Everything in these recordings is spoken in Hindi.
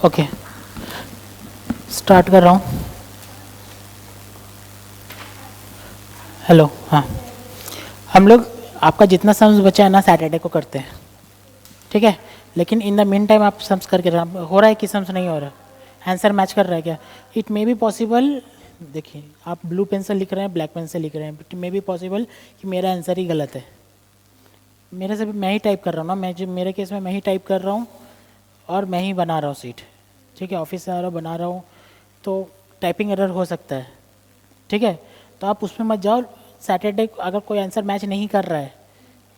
ओके, स्टार्ट कर रहा हूँ। हेलो, हाँ। हम लोग आपका जितना सम्स बचा है ना सैटरडे को करते हैं, ठीक है? लेकिन इन द मीन टाइम आप सम्स करके हो रहा है कि सम्स नहीं हो रहा है? आंसर मैच कर रहा है क्या? इट मे बी पॉसिबल, देखिए आप ब्लू पेन से लिख रहे हैं, ब्लैक पेन से लिख रहे हैं, इट मे बी पॉसिबल कि मेरा आंसर ही गलत है। मेरे से भी मैं ही टाइप कर रहा हूँ ना, मैं जो मेरे केस में मैं ही टाइप कर रहा हूँ और मैं ही बना रहा हूँ सीट, ठीक है? ऑफिस से आ रहा हूँ, बना रहा हूँ, तो टाइपिंग एरर हो सकता है, ठीक है? तो आप उसमें मत जाओ। सैटरडे अगर कोई आंसर मैच नहीं कर रहा है,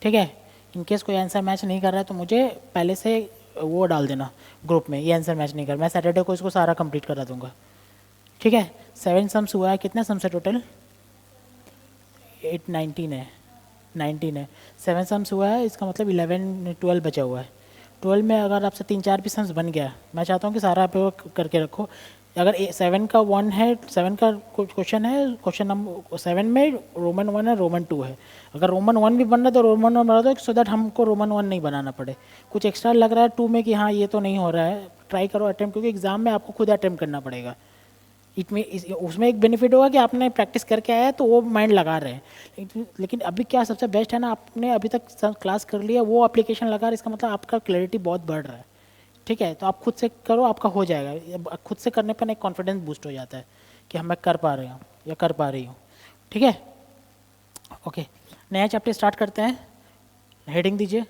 ठीक है, इन केस कोई आंसर मैच नहीं कर रहा है तो मुझे पहले से वो डाल देना ग्रुप में, ये आंसर मैच नहीं कर, मैं सैटरडे को इसको सारा कंप्लीट करा दूंगा, ठीक है? 7 सम्स हुआ है, कितने सम्स है टोटल? 8 19 है, 19 है। 7 सम्स हुआ है, इसका मतलब 11 12 बचा हुआ है। 12 में अगर आपसे 3 4 भी सम्स बन गया, मैं चाहता हूँ कि सारा आप लोग करके रखो। अगर 7 का 1 है, 7 का क्वेश्चन है, क्वेश्चन नंबर 7 में रोमन 1 है, रोमन 2 है। अगर रोमन 1 भी बन रहा है तो रोमन 1 बना दो, सो दैट हमको रोमन 1 नहीं बनाना पड़े। कुछ एक्स्ट्रा लग रहा है 2 में कि हाँ ये तो नहीं हो रहा है, ट्राई करो अटेम्प्ट, क्योंकि एग्जाम में आपको खुद अटेम्प्ट करना पड़ेगा। उसमें एक बेनिफिट होगा कि आपने प्रैक्टिस करके आया है तो वो माइंड लगा रहे हैं। लेकिन अभी क्या सबसे बेस्ट है ना, आपने अभी तक क्लास कर लिया, वो एप्लीकेशन लगा रहा है, इसका मतलब आपका क्लैरिटी बहुत बढ़ रहा है, ठीक है? तो आप खुद से करो, आपका हो जाएगा। खुद से करने पर एक कॉन्फिडेंस बूस्ट हो जाता है कि हम मैं कर पा रही हूँ या कर पा रही हूँ, ठीक है? ओके, नया चैप्टर स्टार्ट करते हैं। हेडिंग दीजिए,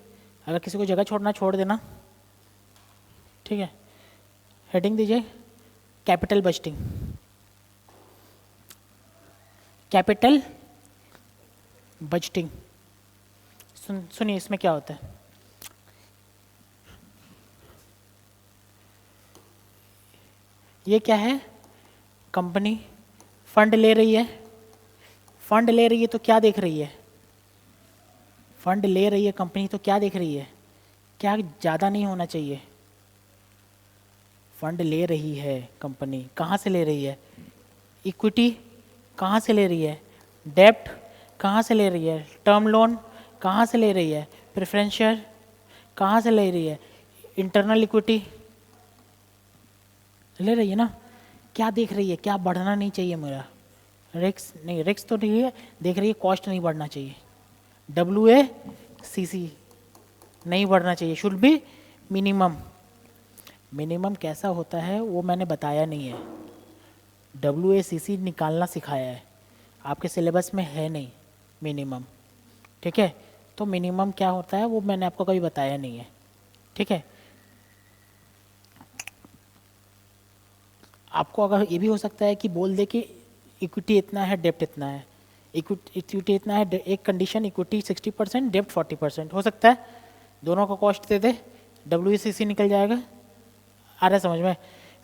अगर किसी को जगह छोड़ना छोड़ देना, ठीक है? हेडिंग दीजिए, कैपिटल बजटिंग। कैपिटल बजटिंग, सुनिए इसमें क्या होता है। ये क्या है? कंपनी फंड ले रही है, फंड ले रही है तो क्या देख रही है? फंड ले रही है कंपनी तो क्या देख रही है? क्या ज़्यादा नहीं होना चाहिए? फंड ले रही है कंपनी, कहाँ से ले रही है? इक्विटी कहाँ से ले रही है? डेब्ट कहाँ से ले रही है? टर्म लोन कहाँ से ले रही है? प्रेफरेंस शेयर कहाँ से ले रही है? इंटरनल इक्विटी ले रही है ना? क्या देख रही है? क्या बढ़ना नहीं चाहिए मेरा? रिक्स नहीं, रिक्स तो नहीं है, देख रही है कॉस्ट नहीं बढ़ना चाहिए। WACC नहीं बढ़ना चाहिए, शुड बी मिनिमम। मिनिमम कैसा होता है वो मैंने बताया नहीं है। WACC निकालना सिखाया है, आपके सिलेबस में है नहीं मिनिमम, ठीक है? तो मिनिमम क्या होता है वो मैंने आपको कभी बताया नहीं है, ठीक है? आपको अगर ये भी हो सकता है कि बोल दे कि इक्विटी इतना है, डेप्ट इतना है। इक्विटी इतना है, एक कंडीशन इक्विटी 60%, डेप्ट 40% हो सकता है, दोनों का कॉस्ट दे दे, WACC निकल जाएगा। आ रहा है समझ में?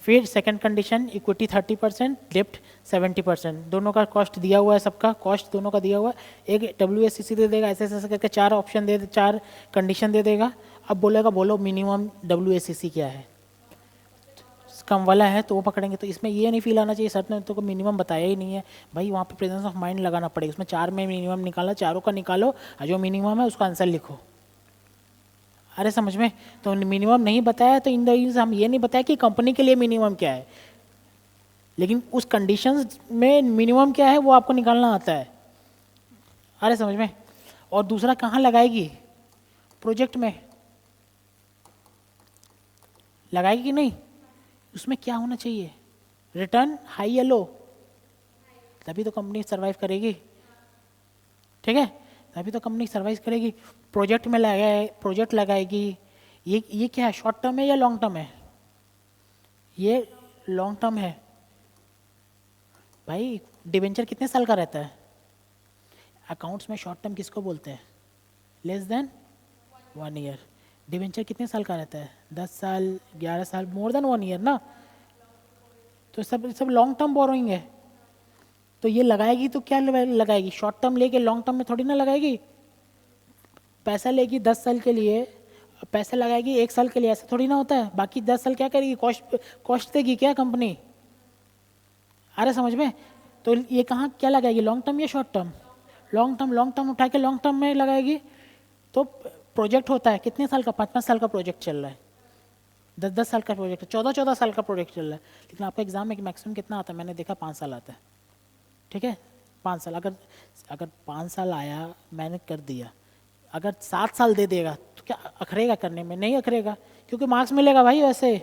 फिर सेकंड कंडीशन इक्विटी 30%, डेप्ट 70%, दोनों का कॉस्ट दिया हुआ है, सबका कॉस्ट दोनों का दिया हुआ है। एक WACC दे देगा, ऐसे ऐसे करके 4 ऑप्शन दे, 4 कंडीशन दे देगा। अब बोलेगा बोलो मिनिमम WACC क्या है? कम वाला है तो वो पकड़ेंगे। तो इसमें ये नहीं फील आना चाहिए सर ने तो को मिनिमम बताया ही नहीं है भाई, वहाँ पे प्रेजेंस ऑफ माइंड लगाना पड़ेगा। उसमें 4 में मिनिमम निकाला, चारों का निकालो और जो मिनिमम है उसका आंसर लिखो। अरे समझ में? तो मिनिमम नहीं बताया तो इन द हम ये नहीं बताया कि कंपनी के लिए मिनिमम क्या है, लेकिन उस कंडीशंस में मिनिमम क्या है वो आपको निकालना आता है। अरे समझ में? और दूसरा कहाँ लगाएगी? प्रोजेक्ट में लगाएगी कि नहीं? उसमें क्या होना चाहिए? रिटर्न हाई या लो, तभी तो कंपनी सर्वाइव करेगी, ठीक है? तभी तो कंपनी सर्वाइव करेगी। प्रोजेक्ट में लगाए, प्रोजेक्ट लगाएगी। ये क्या है, शॉर्ट टर्म है या लॉन्ग टर्म है? ये लॉन्ग टर्म है भाई। डिवेंचर कितने साल का रहता है? अकाउंट्स में शॉर्ट टर्म किसको बोलते हैं? Less than 1 year. डिवेंचर कितने साल का रहता है? 10 साल, 11 साल, मोर देन 1 ईयर ना? तो सब सब लॉन्ग टर्म बोरोइंग है। तो ये लगाएगी तो क्या लगाएगी? शॉर्ट टर्म लेके लॉन्ग टर्म में थोड़ी ना लगाएगी। पैसा लेगी 10 साल के लिए, पैसा लगाएगी 1 साल के लिए, ऐसा थोड़ी ना होता है। बाकी 10 साल क्या करेगी? कॉस्ट कॉस्ट देगी क्या कंपनी? आ रहा समझ में? तो ये कहाँ क्या लगाएगी, लॉन्ग टर्म या short term? Long term. Long term उठा के लॉन्ग टर्म में लगाएगी। तो प्रोजेक्ट होता है कितने साल का? 5 5 साल का प्रोजेक्ट चल रहा है। 10-10 साल का प्रोजेक्ट है, 14-14 साल का प्रोजेक्ट चल रहा है, लेकिन आपका एग्जाम में मैक्सिमम कितना आता है? मैंने देखा 5 साल आता है। ठीक है, 5 साल। अगर अगर 5 साल आया, मैंने कर दिया, अगर 7 साल दे देगा तो क्या अखरेगा करने में? नहीं अखरेगा, क्योंकि मार्क्स मिलेगा भाई वैसे।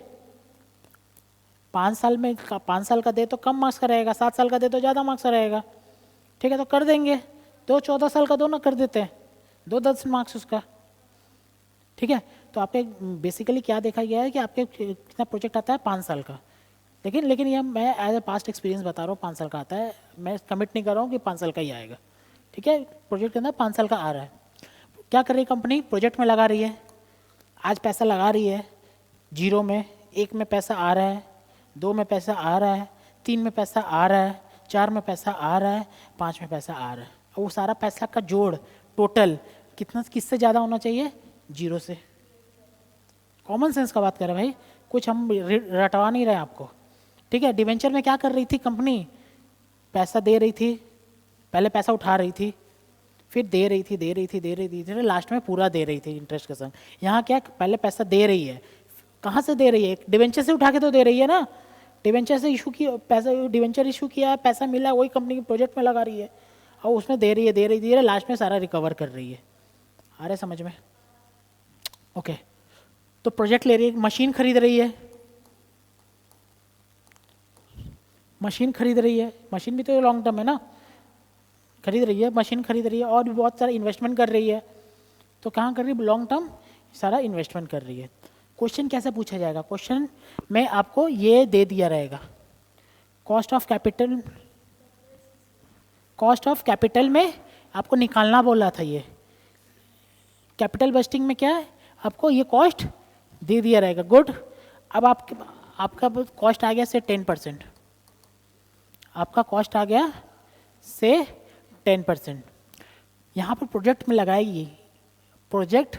5 साल का दे तो कम मार्क्स का रहेगा, 7 साल का दे तो ज़्यादा मार्क्स का रहेगा। ठीक है, तो कर देंगे, 2 14 साल का दो ना कर देते हैं, 2 10 मार्क्स उसका। ठीक है, तो आपके बेसिकली क्या देखा गया है कि आपके कितना प्रोजेक्ट आता है? 5 साल का। लेकिन ये मैं एज ए पास्ट एक्सपीरियंस बता रहा हूँ, 5 साल का आता है, मैं कमिट नहीं कर रहा हूँ कि 5 साल का ही आएगा। ठीक है, प्रोजेक्ट के अंदर 5 साल का आ रहा है। क्या कर रही है कंपनी? प्रोजेक्ट में लगा रही है, आज पैसा लगा रही है, 0 में, 1 में पैसा आ रहा है, 2 में पैसा आ रहा है, 3 में पैसा आ रहा है, 4 में पैसा आ रहा है, 5 में पैसा आ रहा है, और वो सारा पैसा का जोड़ टोटल कितना, किससे ज़्यादा होना चाहिए? 0 से। कॉमन सेंस का बात कर रहे हैं भाई, कुछ हम रटवा नहीं रहे आपको। ठीक है, डिवेंचर में क्या कर रही थी कंपनी? पैसा दे रही थी, पहले पैसा उठा रही थी, फिर दे रही थी, लास्ट में पूरा दे रही थी इंटरेस्ट के संग। यहाँ क्या, पहले पैसा दे रही है, कहाँ से दे रही है? डिवेंचर से उठा के तो दे रही है ना। डिवेंचर से इशू किया पैसा, डिवेंचर इशू किया, पैसा मिला, वही कंपनी के प्रोजेक्ट में लगा रही है, और उसमें दे रही है, लास्ट में सारा रिकवर कर रही है। आ रहा है समझ में? ओके, तो प्रोजेक्ट ले रही है, मशीन खरीद रही है, मशीन भी तो लॉन्ग टर्म है ना, खरीद रही है, मशीन खरीद रही है, और भी बहुत सारा इन्वेस्टमेंट कर रही है। तो कहाँ कर रही है? लॉन्ग टर्म सारा इन्वेस्टमेंट कर रही है। क्वेश्चन कैसे पूछा जाएगा? क्वेश्चन में आपको ये दे दिया रहेगा, कॉस्ट ऑफ कैपिटल में आपको निकालना बोला था। ये कैपिटल बस्टिंग में क्या है, आपको ये कॉस्ट दे दिया रहेगा। गुड, अब आपका कॉस्ट आ गया से 10%, आपका कॉस्ट आ गया से 10%। यहाँ पर प्रोजेक्ट में लगाएगी, प्रोजेक्ट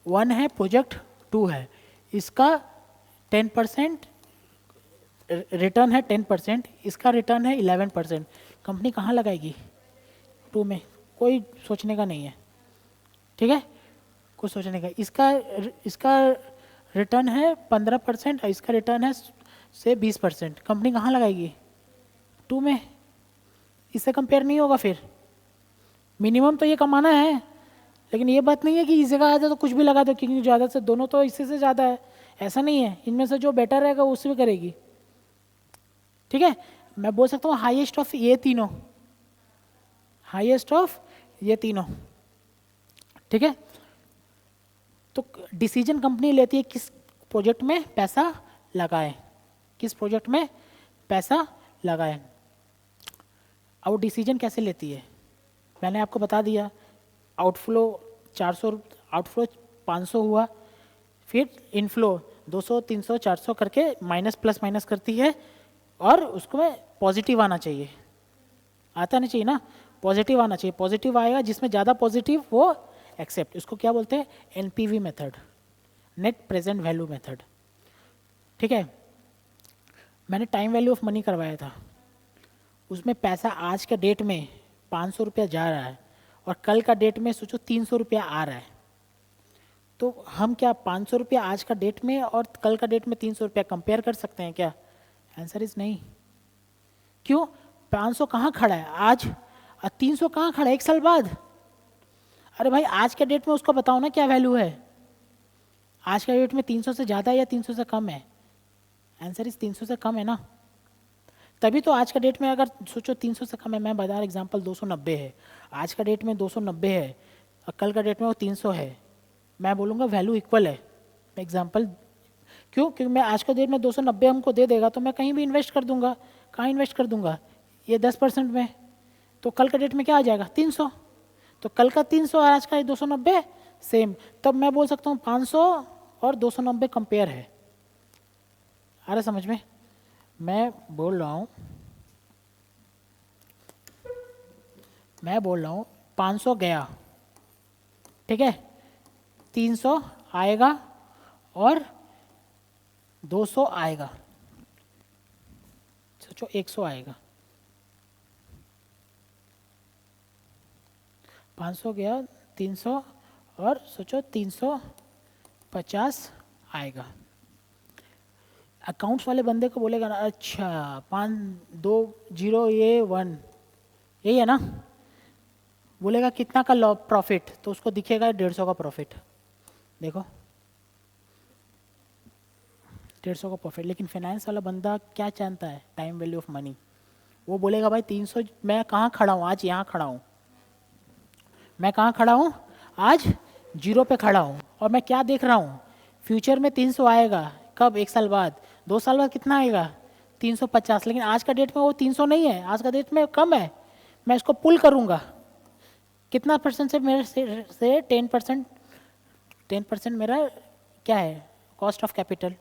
1 है, प्रोजेक्ट 2 है, इसका 10% रिटर्न है, 10%, इसका रिटर्न है 11%। कंपनी कहाँ लगाएगी? 2 में। कोई सोचने का नहीं है। ठीक है, कुछ सोचने का। इसका रिटर्न है 15% और इसका रिटर्न है से 20%। कंपनी कहाँ लगाएगी? 2 में। इससे कंपेयर नहीं होगा फिर। मिनिमम तो ये कमाना है, लेकिन ये बात नहीं है कि इस जगह आ जाए तो कुछ भी लगा दो, क्योंकि ज़्यादा से दोनों तो इससे से ज़्यादा है, ऐसा नहीं है। इनमें से जो बेटर रहेगा उससे भी करेगी। ठीक है, मैं बोल सकता हूँ हाईएस्ट ऑफ ये तीनों, हाईएस्ट ऑफ ये तीनों। ठीक है, तो डिसीजन कंपनी लेती है किस प्रोजेक्ट में पैसा लगाए, किस प्रोजेक्ट में पैसा लगाए। और डिसीजन कैसे लेती है मैंने आपको बता दिया। आउटफ्लो 400, आउटफ्लो 500 हुआ, फिर इनफ्लो 200 300 400 करके माइनस प्लस माइनस करती है, और उसको में पॉजिटिव आना चाहिए, आता नहीं चाहिए ना, पॉजिटिव आना चाहिए। पॉजिटिव आएगा, जिसमें ज़्यादा पॉजिटिव वो एक्सेप्ट। उसको क्या बोलते हैं? NPV method, net present value method. ठीक है, मैंने टाइम वैल्यू ऑफ मनी करवाया था, उसमें पैसा आज के डेट में 500 रुपया जा रहा है, और कल का डेट में सोचो 300 रुपया आ रहा है। तो हम क्या 500 रुपया आज का डेट में और कल का डेट में 300 रुपया कंपेयर कर सकते हैं क्या? आंसर इज नहीं। क्यों? 500 कहाँ खड़ा है आज, और 300 कहाँ खड़ा है 1 साल बाद? अरे भाई, आज के डेट में उसको बताओ ना क्या वैल्यू है। आज के डेट में 300 से ज़्यादा है या 300 से कम है? आंसर इज 300 से कम है ना। तभी तो आज का डेट में अगर सोचो 300 से कम है, मैं बता रहा एग्जाम्पल 290 है, आज का डेट में 290 है और कल का डेट में वो 300 है, मैं बोलूँगा वैल्यू इक्वल है। एग्जाम्पल क्यों? क्योंकि मैं आज का डेट में 290 हमको दे देगा तो मैं कहीं भी इन्वेस्ट कर दूंगा। कहाँ इन्वेस्ट कर दूंगा? ये 10% में। तो कल का डेट में क्या आ जाएगा? 300। तो कल का 300 और आज का 290 सेम, तब मैं बोल सकता हूँ 500 और 290 कंपेयर है। आ रहा समझ में? मैं बोल रहा हूँ 500 गया, ठीक है, 300 आएगा और 200 आएगा, सोचो 100 आएगा। 500 गया, 300 और सोचो 350 आएगा। अकाउंट्स वाले बंदे को बोलेगा ना, अच्छा 5 2 0 ये 1, यही है ना, बोलेगा कितना का लॉ प्रॉफिट, तो उसको दिखेगा 150 का प्रॉफिट, देखो 150 का प्रॉफिट। लेकिन फाइनेंस वाला बंदा क्या जानता है, टाइम वैल्यू ऑफ मनी। वो बोलेगा भाई 300, मैं कहाँ खड़ा हूँ आज, यहाँ खड़ा हूँ, मैं कहाँ खड़ा हूँ आज, 0 पे खड़ा हूँ, और मैं क्या देख रहा हूँ, फ्यूचर में 300 आएगा, कब, 1 साल बाद, 2 साल बाद कितना आएगा, 350। लेकिन आज का डेट में वो 300 नहीं है, आज का डेट में कम है, मैं इसको पुल करूँगा कितना परसेंट से, मेरे से 10%, 10% मेरा क्या है, cost of capital,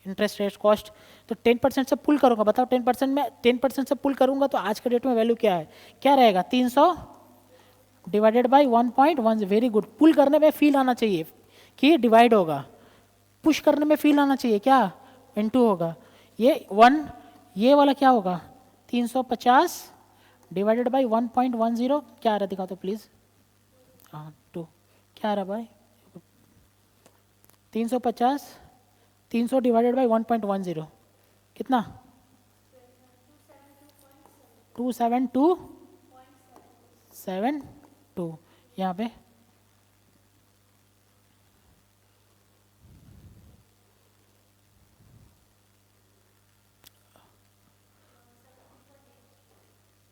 interest rate cost, तो 10% से पुल करूँगा, बताओ 10% में 10% से पुल करूँगा तो आज के डेट में वैल्यू क्या है, क्या रहेगा, 300 डिवाइडेड बाई 1.1। वेरी गुड, पुल करने में फील आना चाहिए कि डिवाइड होगा, पुश करने में फील आना चाहिए क्या, इनटू होगा, ये 1, ये वाला क्या होगा, 350 डिवाइडेड बाई 1.10, क्या आ रहा है दिखा दो प्लीज, हाँ 2, क्या आ रहा भाई, 350, 300 डिवाइडेड बाई 1.10 कितना, 27272, यहाँ पे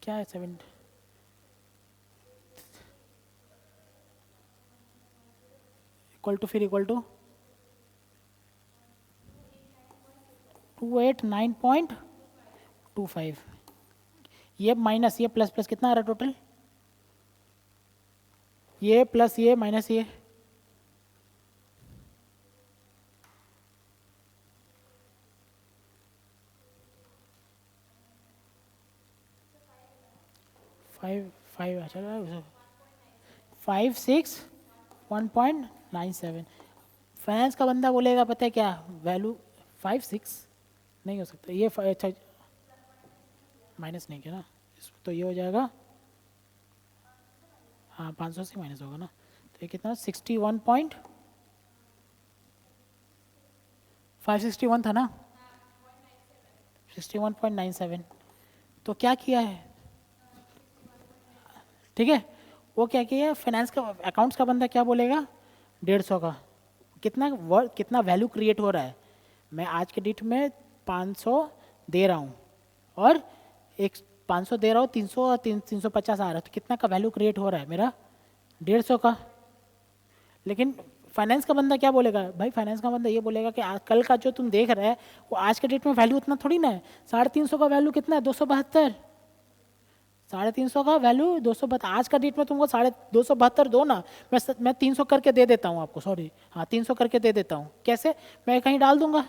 क्या है, 7 इक्वल टू, फिर इक्वल टू 289.25, ये माइनस ये प्लस प्लस कितना आ रहा है टोटल, ये प्लस ये माइनस ये, फाइव फाइव, अच्छा 561.97। फाइनेंस का बंदा बोलेगा पता है क्या वैल्यू, 5 6 नहीं हो सकता, ये अच्छा माइनस नहीं किया ना, तो ये हो जाएगा, हाँ 500 से माइनस होगा ना, तो ये कितना 561 था ना, 61.97, तो क्या किया है, ठीक है, वो क्या किया है, फाइनेंस का अकाउंट्स का बंदा क्या बोलेगा, 150 का, कितना वर्थ, कितना वैल्यू क्रिएट हो रहा है, मैं आज के डेट में 500 दे रहा हूँ, और एक 500 दे रहा हूँ, 300 और 350 आ रहा है, तो कितना का वैल्यू क्रिएट हो रहा है मेरा, 150 का। लेकिन फाइनेंस का बंदा क्या बोलेगा भाई, फाइनेंस का बंदा ये बोलेगा कि कल का जो तुम देख रहे हैं वो आज के डेट में वैल्यू उतना थोड़ी ना है, 350 का वैल्यू कितना है, 272, 350 का वैल्यू 272, आज का डेट में तुमको 272 दो ना, मैं 300 करके दे देता हूँ आपको, सॉरी हाँ 300 करके दे देता हूँ, कैसे, मैं कहीं डाल दूंगा,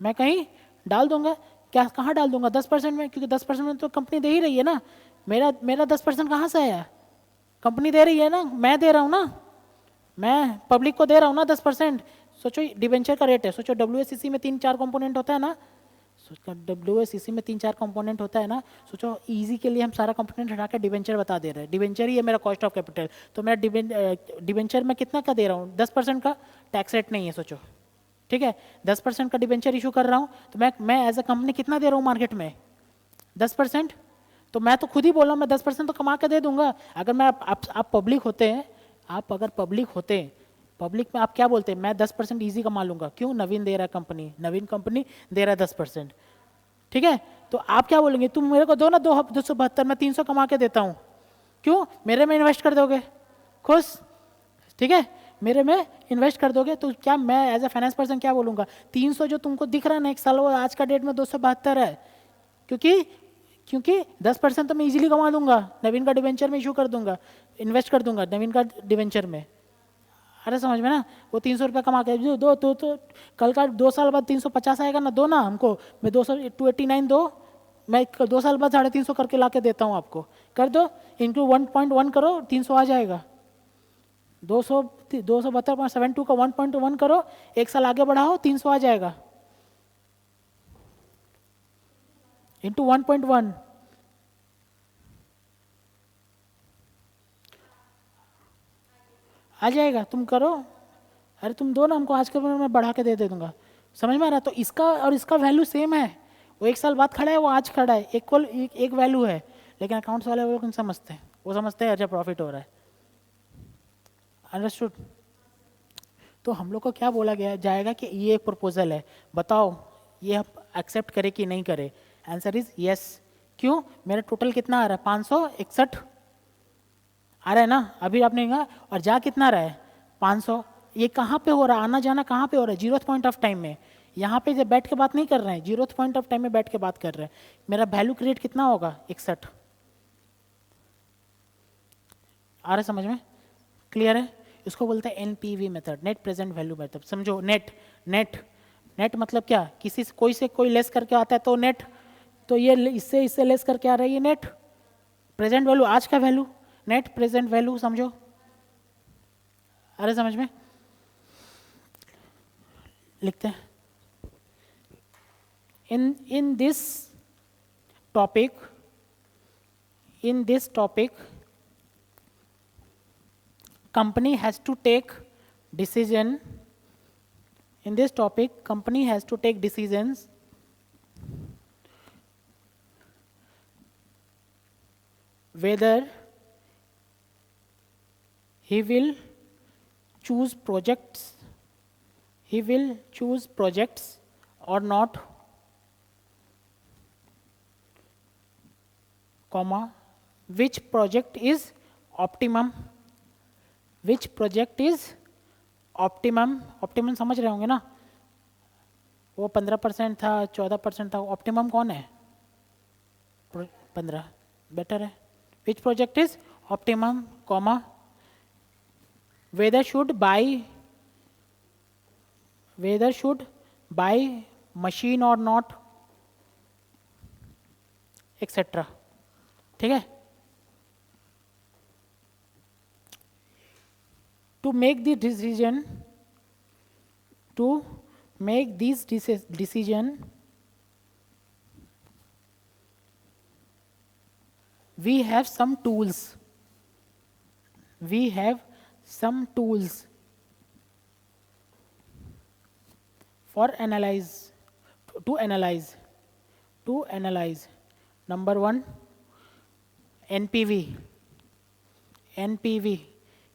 मैं कहीं डाल दूंगा, क्या कहाँ डाल दूंगा, 10% में, क्योंकि 10% में तो कंपनी दे ही रही है ना, मेरा मेरा 10% कहाँ से आया, कंपनी दे रही है ना, मैं दे रहा हूँ ना, मैं पब्लिक को दे रहा हूँ ना 10%। सोचो डिबेंचर का रेट है, सोचो डब्ल्यूएससीसी में 3 4 कंपोनेंट होता है ना, डब्ल्यूएससीसी में 3 4 कंपोनेंट होता है ना, सोचो इजी के लिए हम सारा कंपोनेंट हटा के डिबेंचर बता दे रहे हैं, डिबेंचर ही है मेरा कॉस्ट ऑफ कैपिटल, तो मैं डिबेंचर में कितना का दे रहा हूँ, 10% का, टैक्स रेट नहीं है सोचो, ठीक है, 10% का डिबेंचर इशू कर रहा हूँ, तो मैं एज अ कंपनी कितना दे रहा हूँ मार्केट में, 10%, तो मैं तो खुद ही बोल रहा हूँ मैं 10% तो कमा के दे दूंगा, अगर मैं आप पब्लिक होते हैं, आप अगर पब्लिक होते हैं, पब्लिक में आप क्या बोलते हैं, मैं 10% ईजी कमा लूंगा, क्यों, नवीन दे रहा है कंपनी, नवीन कंपनी दे रहा है 10%, ठीक है, तो आप क्या बोलेंगे, तुम मेरे को दो ना 272, मैं 300 कमा के देता हूँ, क्यों, मेरे में इन्वेस्ट कर दोगे, खुश, ठीक है, मेरे में इन्वेस्ट कर दोगे, तो क्या मैं एज ए फाइनेंस पर्सन क्या बोलूँगा, 300 जो तुमको दिख रहा है ना एक साल, वो आज का डेट में 272 है, क्योंकि क्योंकि 10% तो मैं इजीली कमा दूंगा, नवीन का डिवेंचर में इशू कर दूंगा, इन्वेस्ट कर दूंगा नवीन का डिवेंचर में, अरे समझ में ना, वो 300 रुपये कमा के दो तो कल का 2 साल बाद 350 आएगा ना, दो ना हमको, मैं 289 दो, मैं 2 साल बाद 350 करके ला के देता हूँ आपको, कर दो, इंटू 1.1 करो, 300 आ जाएगा, 272.72 का 1.1 करो, एक साल आगे बढ़ाओ, 300 आ जाएगा, इंटू 1.1, आ जाएगा, तुम करो, अरे तुम दो ना हमको, आज के मैं बढ़ा के दे दूंगा, समझ में आ रहा है? तो इसका और इसका वैल्यू सेम है, वो एक साल बाद खड़ा है, वो आज खड़ा है, इक्वल एक वैल्यू है, लेकिन अकाउंट्स वाले वो लोग नहीं समझते, वो समझते हैं अच्छा प्रॉफिट हो रहा है। अंडरस्टूड? तो हम लोग को क्या बोला गया जाएगा कि ये एक प्रपोजल है, बताओ ये आप एक्सेप्ट करें कि नहीं करें? Answer is yes. क्यों? मेरा टोटल कितना आ रहा है? 561 आ रहा है ना, अभी आपने कहा, और जा कितना रहा है? 500। ये कहाँ पे हो रहा है, आना जाना कहाँ पे हो रहा है? जीरोथ पॉइंट ऑफ टाइम में। यहाँ पे जब बैठ के बात नहीं कर रहे हैं, जीरोथ पॉइंट ऑफ टाइम में बैठ के बात कर रहे हैं। मेरा वैल्यू क्रिएट कितना होगा? 61। आ रहा है समझ में? क्लियर है? इसको बोलते हैं NPV method, net present value method. समझो, नेट नेट नेट मतलब क्या? किसी से कोई लेस करके आता है तो नेट, तो ये इससे लेस करके आ रहा है, ये नेट प्रेजेंट वैल्यू, आज का वैल्यू, नेट प्रेजेंट वैल्यू। समझो, अरे समझ में? लिखते हैं in this topic company has to take decision in this topic company has to take decisions whether he will choose projects or not, comma, which project is optimum, optimum समझ रहे होंगे ना? वो 15% था, 14% था, ऑप्टिमम कौन है? 15 बेटर है। Which project is optimum, comma, whether should buy machine और नॉट, एक्सेट्रा। ठीक है? To make this decision, we have some tools for analyze. Number 1, NPV।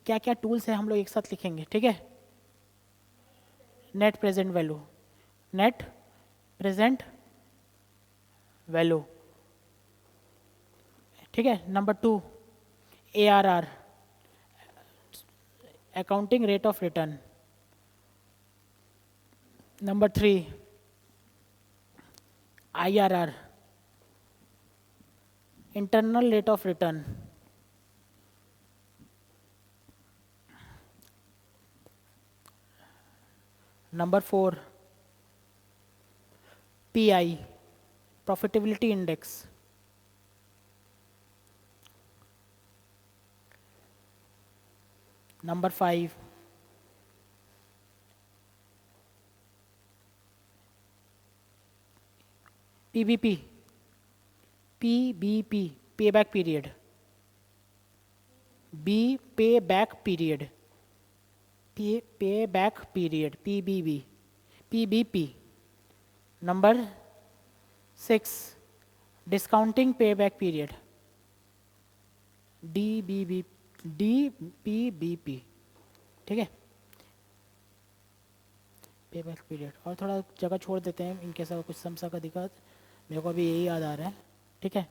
क्या क्या टूल्स है हम लोग एक साथ लिखेंगे, ठीक है? नेट प्रेजेंट वैल्यू, ठीक है? Number 2, ARR, accounting rate of return. Number 3, IRR, internal rate of return. Number 4, PI, profitability index. Number 5, PBP, payback period, payback period, PBP। Number 6, discounting payback period, DPBP। ठीक है? Payback period. और थोड़ा जगह छोड़ देते हैं इनके साथ कुछ समझा का दिक्कत, मेरे को अभी यही याद आ रहा है। ठीक है?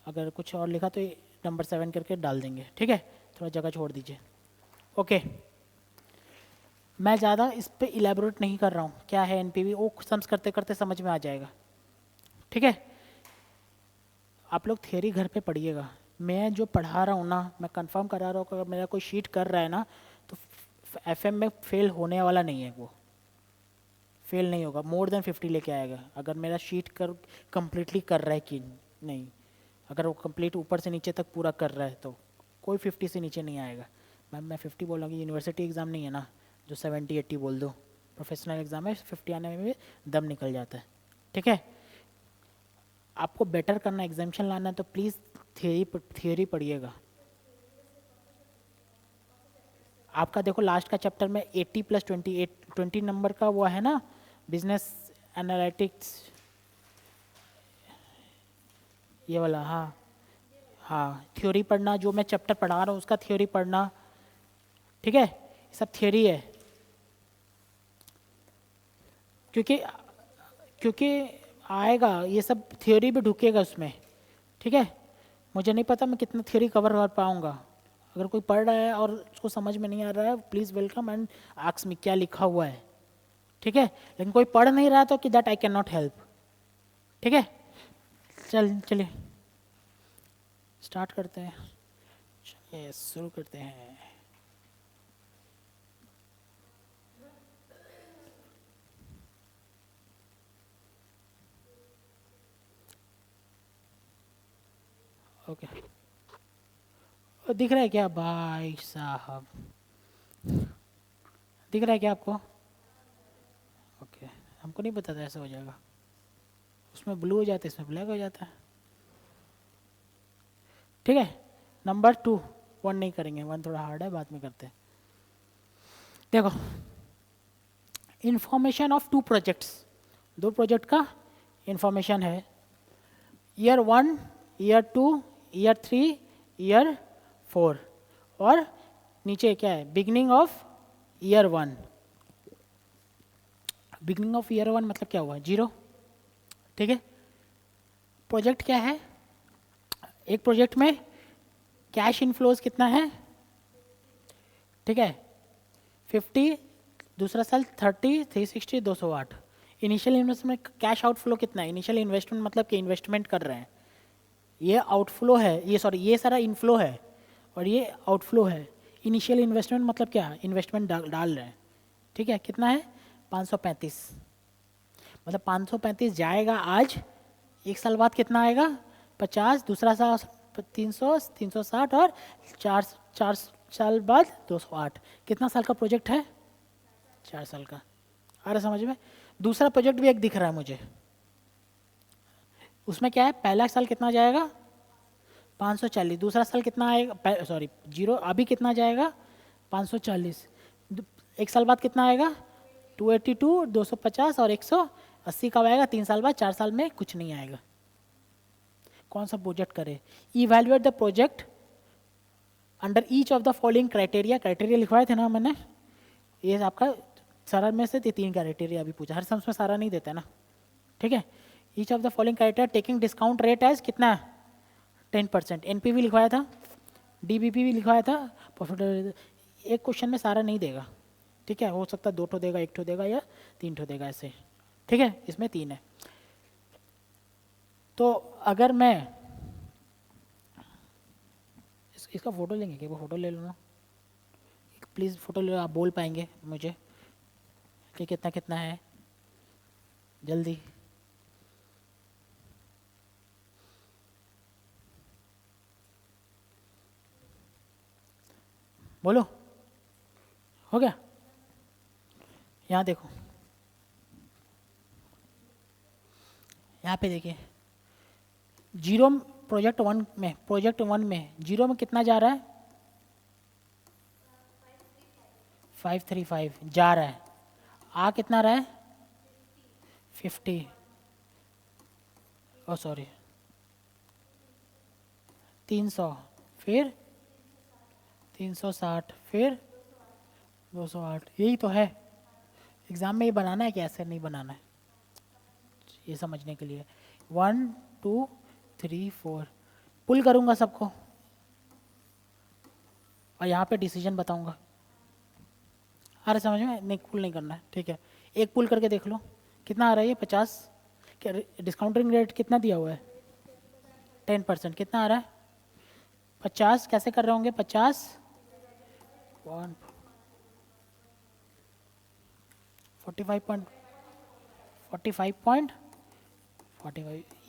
अगर कुछ और लिखा तो नंबर 7 करके डाल देंगे। ठीक है? थोड़ा जगह छोड़ दीजिए। ओके, मैं ज़्यादा इस पे इलेबोरेट नहीं कर रहा हूँ, क्या है एनपीवी, वो सम्स करते करते समझ में आ जाएगा। ठीक है? आप लोग थियरी घर पे पढ़िएगा, मैं जो पढ़ा रहा हूँ ना, मैं कंफर्म करा रहा हूँ, अगर मेरा कोई शीट कर रहा है ना तो एफएम में फेल होने वाला नहीं है, वो फेल नहीं होगा, मोर देन 50 लेके आएगा अगर मेरा शीट कंप्लीटली कर रहा है कि नहीं। अगर वो कंप्लीट ऊपर से नीचे तक पूरा कर रहा है तो कोई 50 से नीचे नहीं आएगा। मैम मैं 50 बोलूँगी, यूनिवर्सिटी एग्ज़ाम नहीं है ना जो 70-80 बोल दो, प्रोफेशनल एग्ज़ाम है, 50 आने में भी दम निकल जाता है। ठीक है? आपको बेटर करना, एग्जामिशन लाना है तो प्लीज़ थियरी पढ़िएगा। आपका देखो लास्ट का चैप्टर में 80 + 20 नंबर का वो है ना, बिजनेस एनालिटिक्स, ये वाला, हाँ हाँ, थ्योरी पढ़ना, जो मैं चैप्टर पढ़ा रहा हूँ उसका थ्योरी पढ़ना, ठीक है, सब थ्योरी है। क्योंकि क्योंकि आएगा ये सब थ्योरी भी ढुकेगा उसमें, ठीक है। मुझे नहीं पता मैं कितना थ्योरी कवर कर पाऊँगा। अगर कोई पढ़ रहा है और उसको समझ में नहीं आ रहा है, please welcome and ask me क्या लिखा हुआ है, ठीक है। लेकिन कोई पढ़ नहीं रहा तो कि that I can not help, ठीक है। चलिए स्टार्ट करते हैं, चलिए शुरू करते हैं। ओके, दिख रहा है क्या भाई साहब, दिख रहा है क्या आपको? ओके, हमको नहीं पता था ऐसा हो जाएगा, उसमें ब्लू हो जाता है इसमें ब्लैक हो जाता है, ठीक है। नंबर 2, 1 नहीं करेंगे, 1 थोड़ा हार्ड है, बाद में करते हैं। देखो, इंफॉर्मेशन ऑफ 2 प्रोजेक्ट्स, 2 प्रोजेक्ट का इंफॉर्मेशन है, ईयर 1, ईयर 2, ईयर 3, ईयर 4, और नीचे क्या है, beginning of year 1। Beginning of year 1 मतलब क्या हुआ, 0, ठीक है। प्रोजेक्ट क्या है, एक प्रोजेक्ट में कैश इनफ्लोज कितना है, ठीक है, 50, दूसरा साल 30, 360, 208। इनिशियल इन्वेस्टमेंट कैश आउटफ्लो कितना है, इनिशियल इन्वेस्टमेंट मतलब कि इन्वेस्टमेंट कर रहे हैं, ये आउटफ्लो है, ये सॉरी ये सारा इनफ्लो है और ये आउटफ्लो है। इनिशियल इन्वेस्टमेंट मतलब क्या, इन्वेस्टमेंट डाल रहे हैं, ठीक है। कितना है, 535, मतलब 535 जाएगा आज, एक साल बाद कितना आएगा, 50, दूसरा साल 300, 360, और चार चार साल बाद 208। कितना साल का प्रोजेक्ट है, 4 साल का। आ रहा समझ में? दूसरा प्रोजेक्ट भी एक दिख रहा है मुझे, उसमें क्या है, पहला साल कितना जाएगा, 540, दूसरा साल कितना आएगा, सॉरी 0, अभी कितना जाएगा, 540, एक साल बाद कितना आएगा, 282, 250 और 180 कब आएगा, 3 साल बाद, 4 साल में कुछ नहीं आएगा। कौन सा प्रोजेक्ट करे, evaluate the project under each of the following criteria, criteria लिखवाए थे ना मैंने, ये आपका सारा में से 3 क्राइटेरिया अभी पूछा, हर समय में सारा नहीं देता है ना, ठीक है। Each of the following criteria taking discount rate as कितना, 10%, एनपीवी लिखवाया था, डीबीपी भी लिखवाया था, प्रॉफिट। एक क्वेश्चन में सारा नहीं देगा, ठीक है, हो सकता है 2 ठो देगा, 1 ठो देगा या 3 ठो देगा ऐसे, ठीक है, इसमें 3 है। तो अगर मैं इसका फोटो लेंगे क्या, वो फोटो ले लो ना प्लीज़, फोटो ले लो, आप बोल पाएंगे मुझे कि कितना कितना है, जल्दी बोलो, हो गया? यहाँ देखो, यहाँ पे देखिए, जीरो प्रोजेक्ट वन में जीरो में कितना जा रहा है, 535 जा रहा है, आ कितना रहा है, 50, ओ सॉरी 300, फिर 360, फिर 208, यही तो है। एग्ज़ाम में ये बनाना है कि ऐसे नहीं बनाना है, ये समझने के लिए 1 2 3 4 पुल करूँगा सबको और यहाँ पे डिसीजन बताऊँगा। अरे समझ में, नहीं पुल नहीं करना है, ठीक है। एक पुल करके देख लो कितना आ रहा है, ये 50, क्या डिस्काउंटिंग रेट कितना दिया हुआ है, 10%, कितना आ रहा है, 50, कैसे कर रहे होंगे, 50 1 45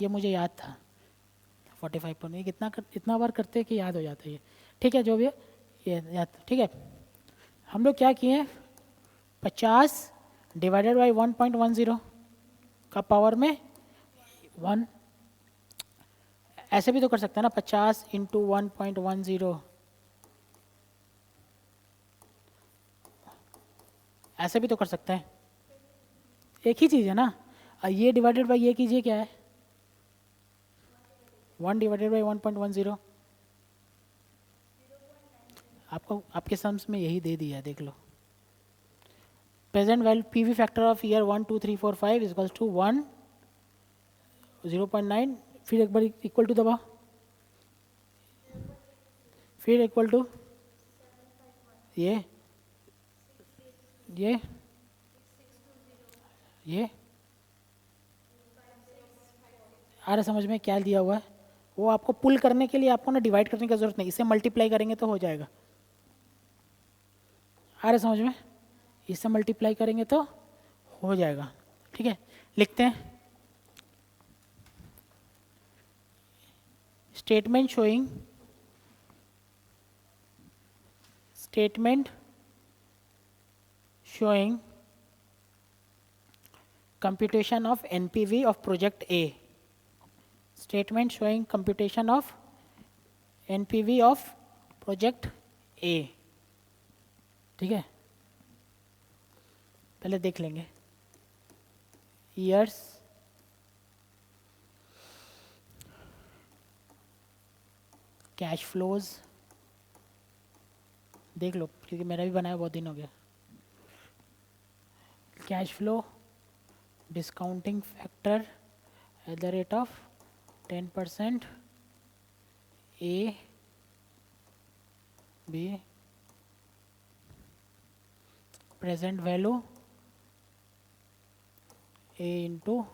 ये मुझे याद था, 45 पॉइंट, ये कितना इतना बार करते हैं कि याद हो जाता है ये, ठीक है, जो भी है ये याद, ठीक है। हम लोग क्या किए, 50 डिवाइडेड बाई 1.10 का पावर में 1, ऐसे भी तो कर सकते हैं ना, 50 इंटू 1.10, ऐसे भी तो कर सकते हैं, एक ही चीज़ है ना। ये डिवाइडेड बाई ये कीजिए, क्या है 1 डिवाइडेड बाई 1.10। आपको आपके सम्स में यही दे दिया है, देख लो। Present value PV factor of year 1 2 3 4 5 is to 1 0.9, फिर एक बार इक्वल टू दबा, फिर इक्वल टू ये ये ये आ रहा समझ में क्या दिया हुआ है? वो आपको पुल करने के लिए आपको ना डिवाइड करने की जरूरत नहीं, इसे मल्टीप्लाई करेंगे तो हो जाएगा। आ रहा समझ में? इससे मल्टीप्लाई करेंगे तो हो जाएगा। ठीक है, लिखते हैं। Statement showing computation of NPV of project A. Statement showing computation of NPV of project A. ठीक है, पहले देख लेंगे years, कैश फ्लोज देख लो, क्योंकि मेरा भी बनाया बहुत दिन हो गया। Cash flow discounting factor at the rate of 10%, A B present value A into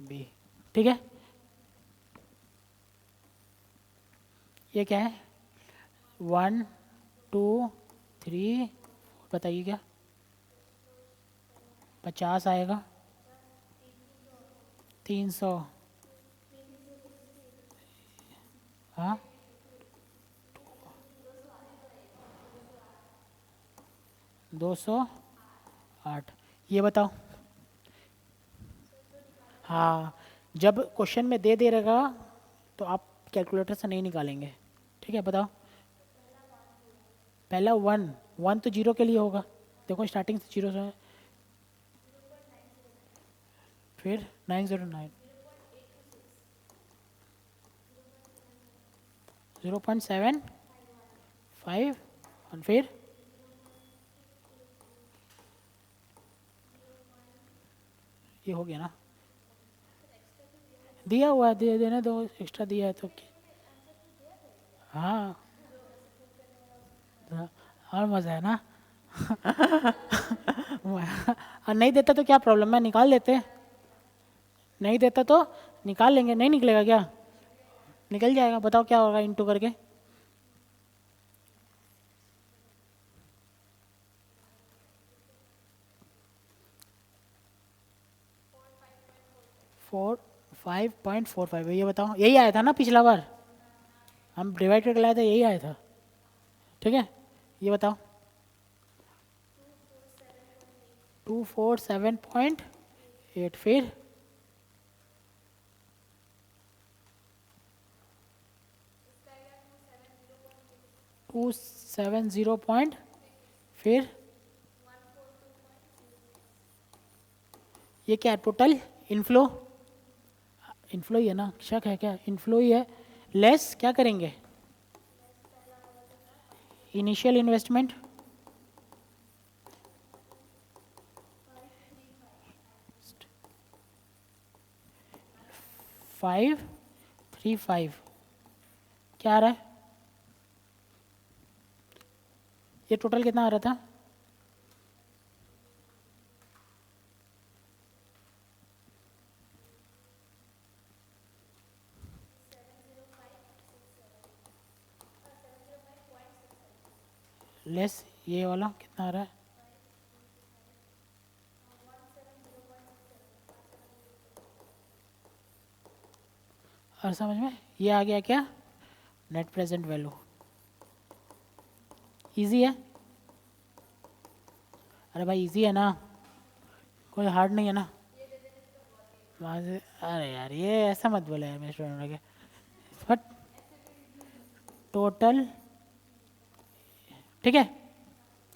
B. ठीक है, ये क्या है 1 2 3 बताइए क्या 50 आएगा, 300, हाँ 208। ये बताओ, हाँ जब क्वेश्चन में दे रहेगा तो आप कैलकुलेटर से नहीं निकालेंगे। ठीक है, बताओ। पहला 1 तो जीरो के लिए होगा, देखो स्टार्टिंग से जीरो से है। फिर 909 0.75 और फिर ये हो गया ना, दिया हुआ है, दे देना दो, एक्स्ट्रा दिया है तो हाँ और मज़ा है ना। और नहीं देता तो क्या प्रॉब्लम है, निकाल देते। नहीं देता तो निकाल लेंगे, नहीं निकलेगा क्या, निकल जाएगा। बताओ क्या होगा इंटू करके, 5.45। ये बताओ, यही आया था ना पिछला बार, हम डिवाइड करके लाए थे, यही आया था। ठीक है, ये बताओ 247.8, फिर 270 पॉइंट, फिर ये क्या है टोटल इनफ्लो, इनफ्लो ही है ना, शक है क्या, इनफ्लो ही है। लेस क्या करेंगे, इनिशियल इन्वेस्टमेंट 535, क्या आ रहा है, ये टोटल कितना आ रहा था, लेस ये वाला कितना आ रहा है, और समझ में ये आ गया क्या, नेट प्रेजेंट वैल्यू। इजी है, अरे भाई इजी है ना, कोई हार्ड नहीं है ना। वहाँ से अरे यार ये ऐसा मत बोले यार मेरे स्टूडेंट के, बट टोटल ठीक है,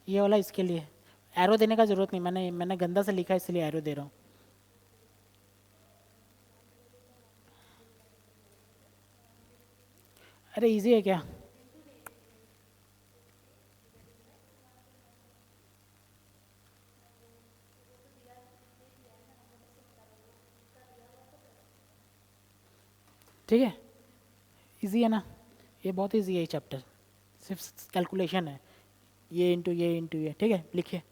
ये वाला इसके लिए एरो देने का ज़रूरत नहीं, मैंने गंदा से लिखा है इसलिए एरो दे रहा हूँ। अरे इजी है क्या? ठीक है, इजी है ना, ये बहुत इजी है ये चैप्टर, सिर्फ कैलकुलेशन है, ये इंटू ये इंटू ये। ठीक है, लिखिए।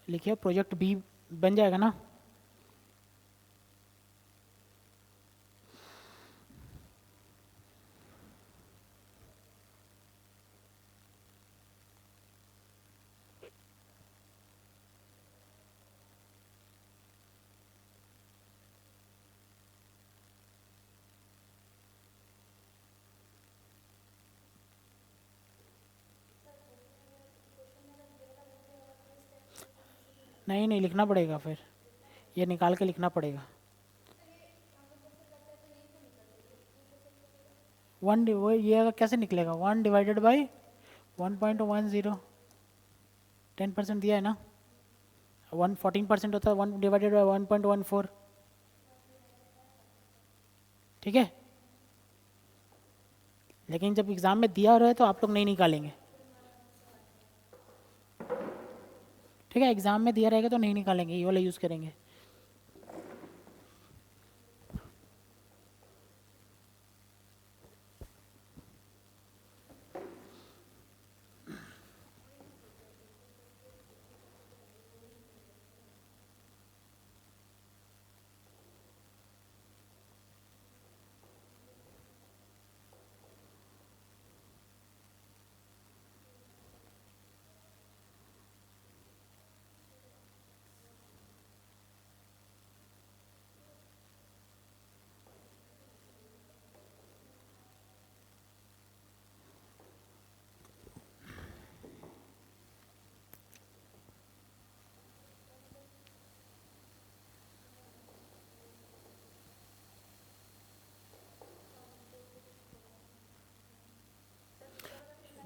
लिखिए, प्रोजेक्ट बी बन जाएगा ना? नहीं नहीं, लिखना पड़ेगा फिर, ये निकाल के लिखना पड़ेगा। वो ये कैसे निकलेगा? 1/1 10% दिया है ना, 14% होता है 1/1.14। ठीक है, लेकिन जब एग्ज़ाम में दिया रहे तो आप लोग नहीं निकालेंगे। ठीक है, एग्ज़ाम में दिया रहेगा तो नहीं निकालेंगे, ये वाला यूज़ करेंगे।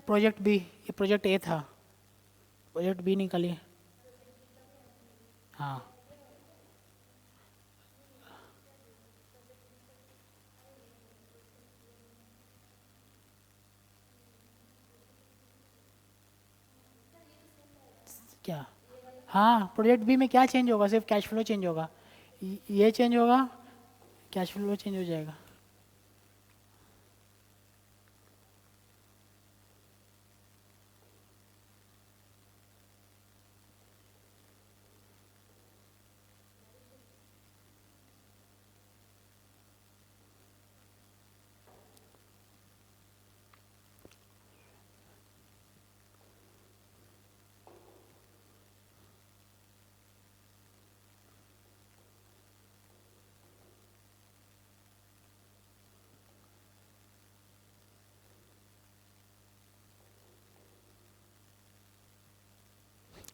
प्रोजेक्ट बी, ये प्रोजेक्ट ए था, प्रोजेक्ट बी निकालिए। हाँ, क्या? हाँ, प्रोजेक्ट बी में क्या चेंज होगा? सिर्फ कैश फ्लो चेंज होगा, ये चेंज होगा, कैश फ्लो चेंज हो जाएगा।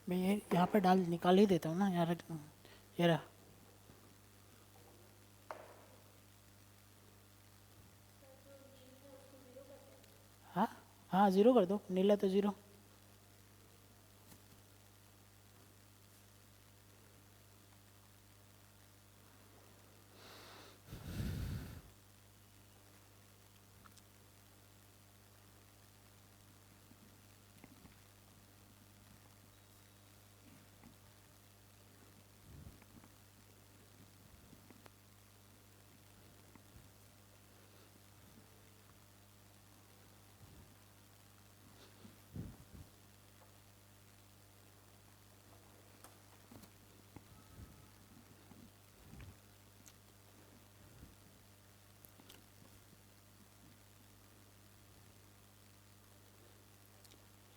मैं ये यहाँ पे डाल निकाल ही देता हूँ ना यार, ये रहा। हाँ हाँ, ज़ीरो कर दो, नीला तो ज़ीरो।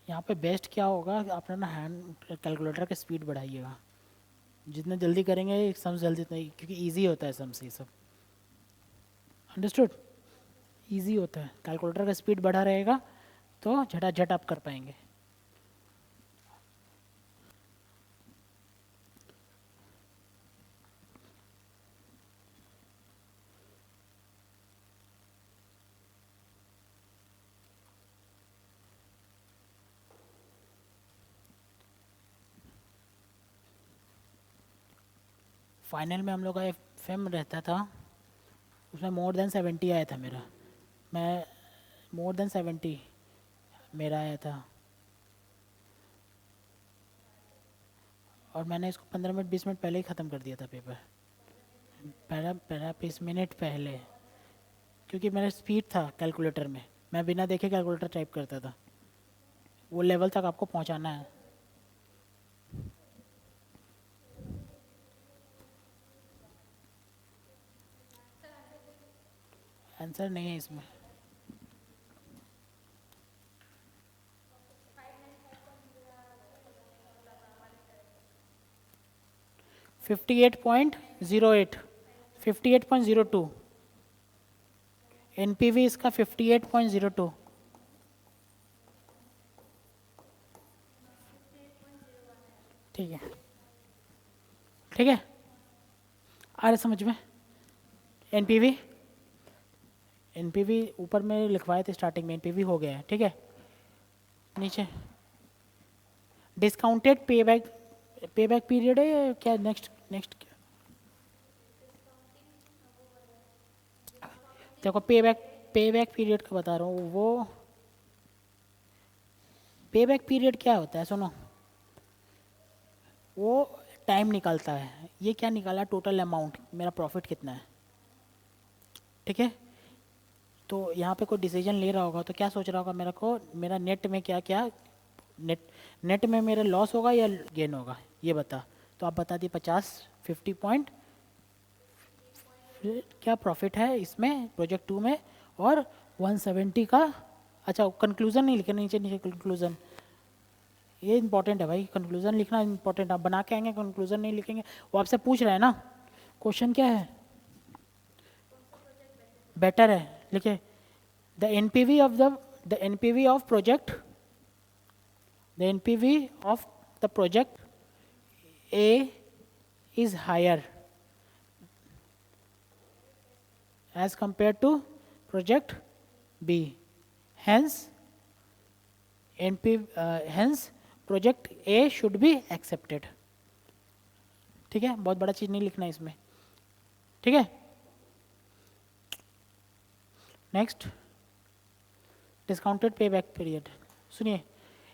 यहाँ पे बेस्ट क्या होगा कि अपना ना हैंड कैलकुलेटर की स्पीड बढ़ाइएगा, जितना जल्दी करेंगे सम्स जल्दी, क्योंकि इजी होता है सम्स ये सब। अंडरस्टूड? इजी होता है, कैलकुलेटर का स्पीड बढ़ा रहेगा तो झटाझट आप कर पाएंगे। फाइनल में हम लोग का एफएम रहता था, उसमें मोर देन 70 आया था मेरा। मैं मोर देन 70 मेरा आया था, और मैंने इसको 15 मिनट 20 मिनट पहले ही ख़त्म कर दिया था पेपर। पहला पहला 20 मिनट पहले, क्योंकि मेरा स्पीड था कैलकुलेटर में, मैं बिना देखे कैलकुलेटर टाइप करता था। वो लेवल तक आपको पहुंचाना है। आंसर नहीं है इसमें। 58.08, 58.02, एनपीवी इसका 58.02। ठीक है, ठीक है, आ रहे समझ में। एनपीवी, एनपीवी ऊपर में लिखवाए थे स्टार्टिंग में, एनपीवी हो गया है, ठीक है। नीचे डिस्काउंटेड पे बैक पीरियड है या क्या? नेक्स्ट नेक्स्ट क्या? देखो पे बैक पीरियड का बता रहा हूँ। वो पे बैक पीरियड क्या होता है, सुनो। वो टाइम निकालता है। ये क्या निकाला? टोटल अमाउंट, मेरा प्रॉफिट कितना है, ठीक है। तो यहाँ पे कोई डिसीजन ले रहा होगा तो क्या सोच रहा होगा, मेरे को मेरा नेट में क्या क्या, नेट नेट में मेरा लॉस होगा या गेन होगा, ये बता। तो आप बता दिए 50, 50 पॉइंट, क्या प्रॉफिट है इसमें प्रोजेक्ट 2 में, और 170 का। अच्छा, कंक्लूजन नहीं लिखे, नीचे नीचे कंक्लूजन, ये इंपॉर्टेंट है भाई, कंक्लूजन लिखना इंपॉर्टेंट। आप बना के आएंगे, कंक्लूजन नहीं लिखेंगे। वो आपसे पूछ रहा है ना, क्वेश्चन क्या है, बेटर है, लिखे the NPV of the NPV of project, the NPV of the project A is higher as compared to project B. Hence, hence project A should be accepted. ठीक है, बहुत बड़ा चीज नहीं लिखना इसमें, ठीक है। Next, discounted payback period. सुनिए,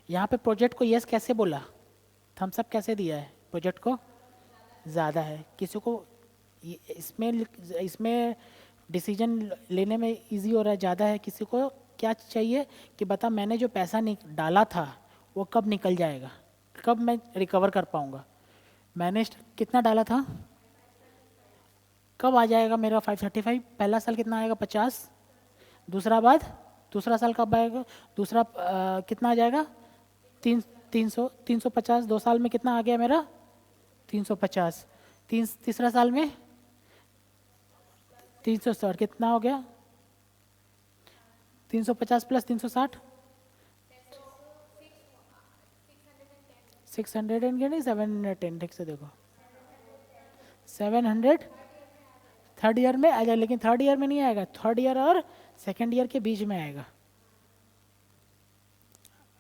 यहाँ पे प्रोजेक्ट को यस कैसे बोला, थम्स अप कैसे दिया है, प्रोजेक्ट को ज़्यादा है। किसी को इसमें इसमें डिसीजन लेने में इजी हो रहा है, ज़्यादा है। किसी को क्या चाहिए कि बता मैंने जो पैसा डाला था वो कब निकल जाएगा, कब मैं रिकवर कर पाऊँगा। मैंने कितना डाला था, कब आ जाएगा मेरा 535। पहला साल कितना आएगा, 50। दूसरा साल कब आएगा, दूसरा कितना आ जाएगा, 350। 2 साल में कितना आ गया मेरा, 350। तीसरा साल में 360, कितना हो गया, 350 प्लस 360, 610 नहीं 710, ठीक से देखो, 700 थर्ड ईयर में आ जाएगा। लेकिन थर्ड ईयर में नहीं आएगा, थर्ड ईयर और सेकेंड ईयर के बीच में आएगा।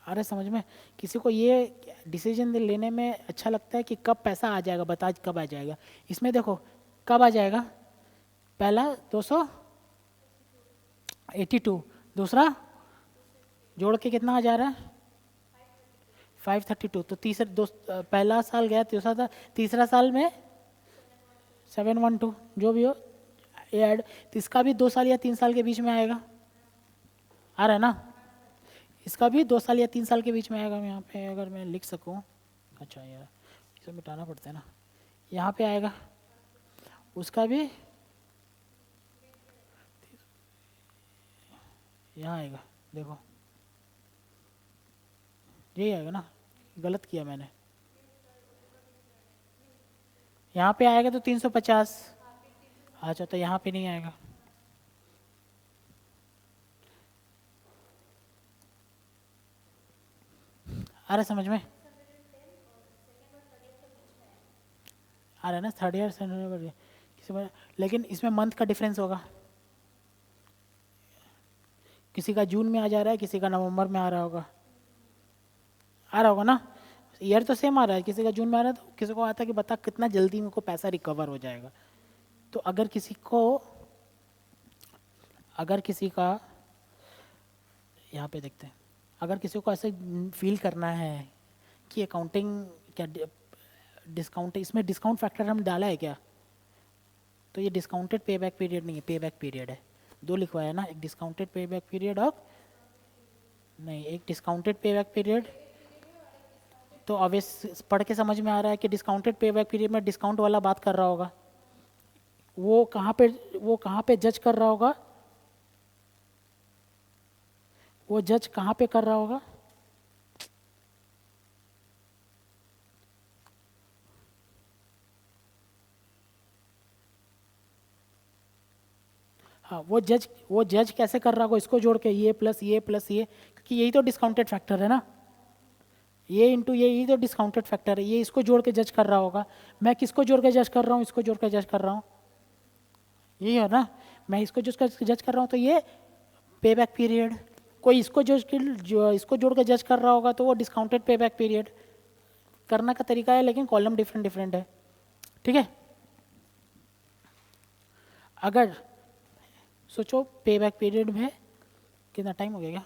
अरे समझ में, किसी को ये डिसीजन लेने में अच्छा लगता है कि कब पैसा आ जाएगा, बता कब आ जाएगा। इसमें देखो कब आ जाएगा, पहला 282, दूसरा जोड़ के कितना आ जा रहा है, 532। तो पहला साल गया, तीसरा साल में 712, जो भी हो ऐड। तो इसका भी 2 साल या 3 साल के बीच में आएगा, आ रहा है ना। इसका भी 2 साल या 3 साल के बीच में आएगा। यहाँ पे अगर मैं लिख सकूँ, अच्छा यार इसे मिटाना पड़ता है ना, यहाँ पे आएगा। उसका भी यहाँ आएगा, देखो यही आएगा ना, गलत किया मैंने। यहाँ पे आएगा तो 350। अच्छा, तो यहाँ पे नहीं आएगा। आ रहा समझ में, आ रहा है ना, थर्ड ईयर किसी में, लेकिन इसमें मंथ का डिफरेंस होगा। किसी का जून में आ जा रहा है, किसी का नवंबर में आ रहा होगा, आ रहा होगा ना। ईयर तो सेम आ रहा है, किसी का जून में आ रहा है तो किसी को आता है कि बता कितना जल्दी मेरे को पैसा रिकवर हो जाएगा। तो अगर किसी का यहाँ पे देखते हैं, अगर किसी को ऐसे फील करना है कि अकाउंटिंग क्या डिस्काउंट, इसमें डिस्काउंट फैक्टर हम डाला है क्या, तो ये डिस्काउंटेड पे बैक पीरियड नहीं है, पे बैक पीरियड है। दो लिखवाया ना, एक डिस्काउंटेड पे बैक पीरियड और नहीं, एक डिस्काउंटेड पे बैक पीरियड। तो ऑब्वियस पढ़ के समझ में आ रहा है कि डिस्काउंटेड पे बैक पीरियड में डिस्काउंट वाला बात कर रहा होगा। वो कहाँ पे जज कर रहा होगा, वो जज कहाँ पे कर रहा होगा, हाँ वो जज कैसे कर रहा होगा, इसको जोड़ के ये प्लस ये प्लस ये, क्योंकि यही तो डिस्काउंटेड फैक्टर है ना, ये इंटू ये, यही तो डिस्काउंटेड फैक्टर है, ये इसको जोड़ के जज कर रहा होगा। मैं किसको जोड़ के जज कर रहा हूँ, इसको जोड़ के जज कर रहा हूँ, यही है ना, मैं इसको जज कर रहा हूँ, तो ये पे बैक पीरियड। कोई इसको जोड़ के जज कर रहा होगा तो वो डिस्काउंटेड पे बैक पीरियड। करने का तरीका है लेकिन कॉलम डिफरेंट डिफरेंट है, ठीक है। अगर सोचो पे बैक पीरियड में कितना टाइम हो गया क्या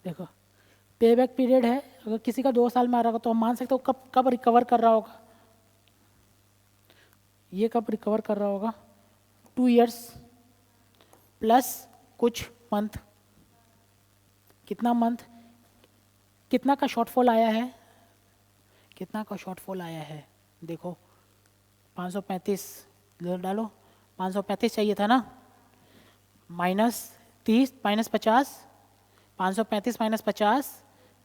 देखो पे बैक पीरियड है, अगर किसी का 2 साल में आ रहा होगा तो हम मान सकते हो कब कब रिकवर कर रहा होगा, ये कब रिकवर कर रहा होगा, 2 इयर्स प्लस कुछ मंथ। कितना मंथ, कितना का शॉर्टफॉल आया है, कितना का शॉर्टफॉल आया है, देखो 535 डालो, 535 चाहिए था ना, -30 -50, 535 -50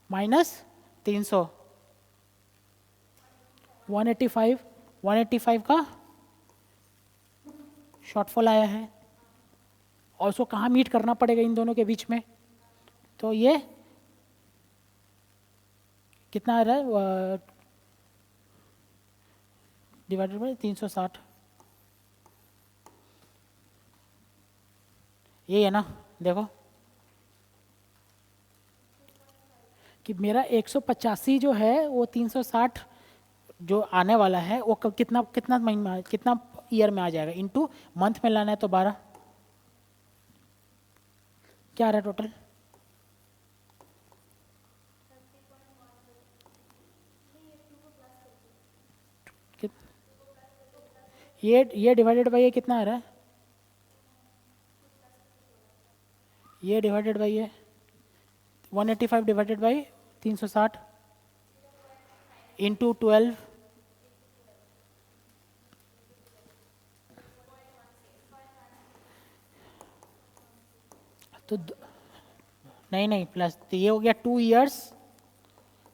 -300, 185, 185 का शॉर्टफॉल आया है, और उसको कहाँ मीट करना पड़ेगा इन दोनों के बीच में, तो ये कितना आ रहा है, डिवाइडेड बाई 360, यही है ना। देखो कि मेरा 185 जो है वो 360 जो आने वाला है वो कितना कितना महीना कितना ईयर में आ जाएगा, इनटू मंथ में लाना है तो 12, क्या आ रहा है टोटल, ये डिवाइडेड बाई ये कितना आ रहा है, ये डिवाइडेड बाई ये 185 डिवाइडेड बाई 360 इंटू 12, तो नहीं नहीं प्लस, तो ये हो गया 2 इयर्स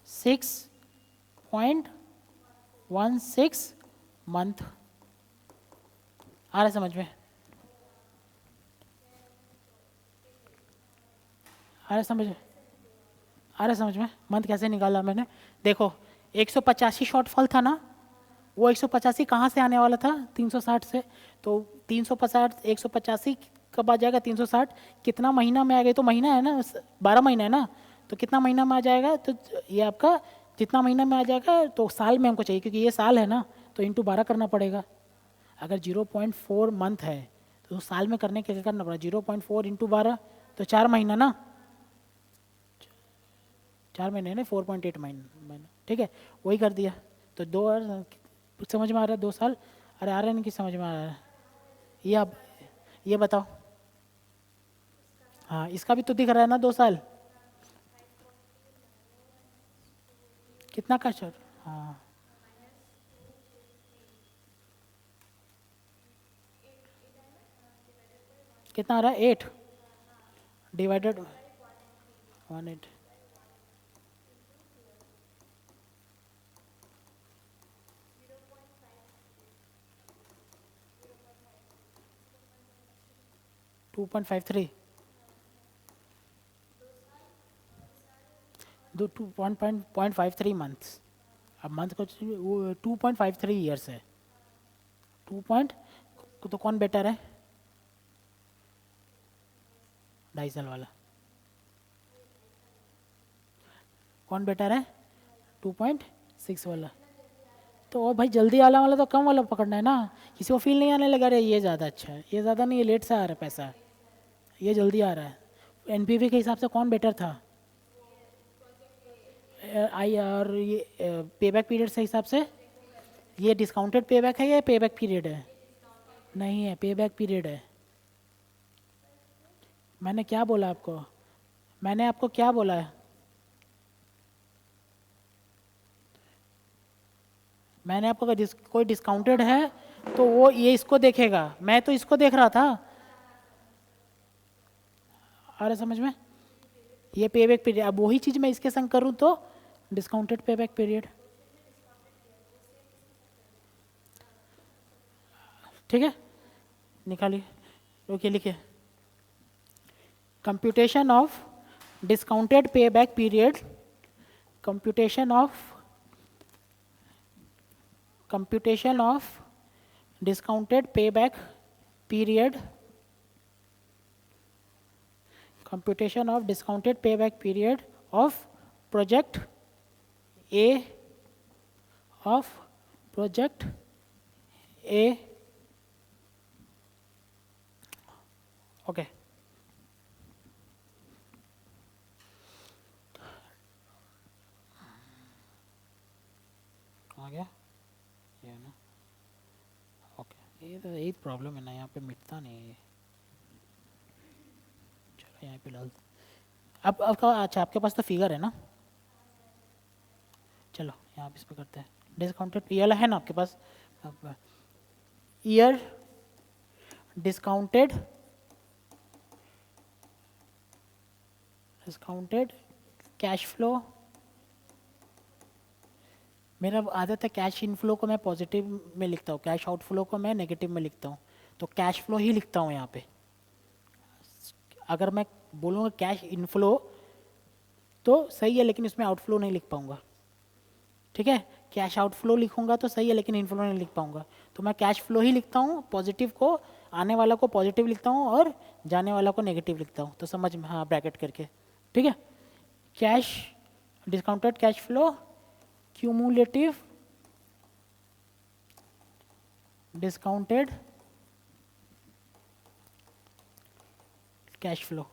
6.16 मंथ। आ रहा है समझ में, आ रहा है समझ में, आ रहा है समझ में, मंथ कैसे निकाला मैंने, देखो 185 शॉर्टफॉल था ना, वो 185 कहाँ से आने वाला था, 360 से, तो 350 185 कब आ जाएगा, 360 कितना महीना में आ गया, तो महीना है ना, 12 महीना है ना, तो कितना महीना में आ जाएगा, तो ये आपका जितना महीना में आ जाएगा, तो साल में हमको चाहिए क्योंकि ये साल है ना, तो इंटू 12 करना पड़ेगा। अगर 0.4 मंथ है तो साल में करने के क्या करना पड़ेगा, 0.4 इंटू 12, तो 4 महीना ना, 4 महीने ना, 4.8 महीना, ठीक है, वही कर दिया। तो समझ में आ रहा है 2 साल, अरे आ रहा है नहीं कि समझ में आ रहा है, ये अब ये बताओ, हाँ इसका भी तो दिख रहा है ना 2 साल, कितना का सर, हाँ कितना आ रहा है, 8 डिवाइडेड 1/8, 2.53, 1.53 मंथ्स, अब मंथ को 2.53 ईयर्स है, 2 पॉइंट, तो कौन बेटर है, 2.5 साल वाला, कौन बेटर है? 2.6 वाला। तो और भाई जल्दी वाला वाला तो कम वाला पकड़ना है ना, किसी को फील नहीं आने लगा, अरे ये ज़्यादा अच्छा है, ये ज़्यादा नहीं, ये लेट से आ रहा है पैसा, ये जल्दी आ रहा है। एनपीवी के हिसाब से कौन बेटर था? आई और ये पेबैक पीरियड के हिसाब से ये डिस्काउंटेड पेबैक है या पेबैक पीरियड है? नहीं है, पेबैक पीरियड है। मैंने क्या बोला आपको? मैंने आपको क्या बोला है? मैंने आपको कहा कोई डिस्काउंटेड है तो वो ये इसको देखेगा, मैं तो इसको देख रहा था। आ रहा समझ में? ये पेबैक पीरियड, अब वही चीज़ मैं इसके संग करूँ तो डिस्काउंटेड पेबैक पीरियड। ठीक है, निकालिए, रोकिए, लिखिए। Computation of discounted payback period, computation of discounted payback period, computation of discounted payback period of project A, of project A, okay। आ गया ये ना, ओके। ये तो यही प्रॉब्लम है ना, यहाँ पे मिटता नहीं है। चलो यहाँ पे डाल, अब अच्छा आपके पास तो फिगर है ना, चलो यहाँ पे इस पे करते हैं। डिस्काउंटेड ये वाला है ना आपके पास, ईयर डिस्काउंटेड कैश फ्लो। मेरा आदत है कैश इनफ्लो को मैं पॉजिटिव में लिखता हूँ, कैश आउटफ्लो को मैं नेगेटिव में लिखता हूँ, तो कैश फ्लो ही लिखता हूँ यहाँ पे। अगर मैं बोलूँगा कैश इनफ्लो तो सही है, लेकिन इसमें आउटफ्लो नहीं लिख पाऊँगा। ठीक है, कैश आउटफ्लो लिखूंगा तो सही है, लेकिन इनफ्लो नहीं लिख पाऊंगा, तो मैं कैश फ्लो ही लिखता हूँ। पॉजिटिव को, आने वाला को पॉजिटिव लिखता हूँ और जाने वाला को नेगेटिव लिखता हूँ, तो समझ में, हाँ, ब्रैकेट करके। ठीक है, cash discounted cash flow cumulative discounted cash flow.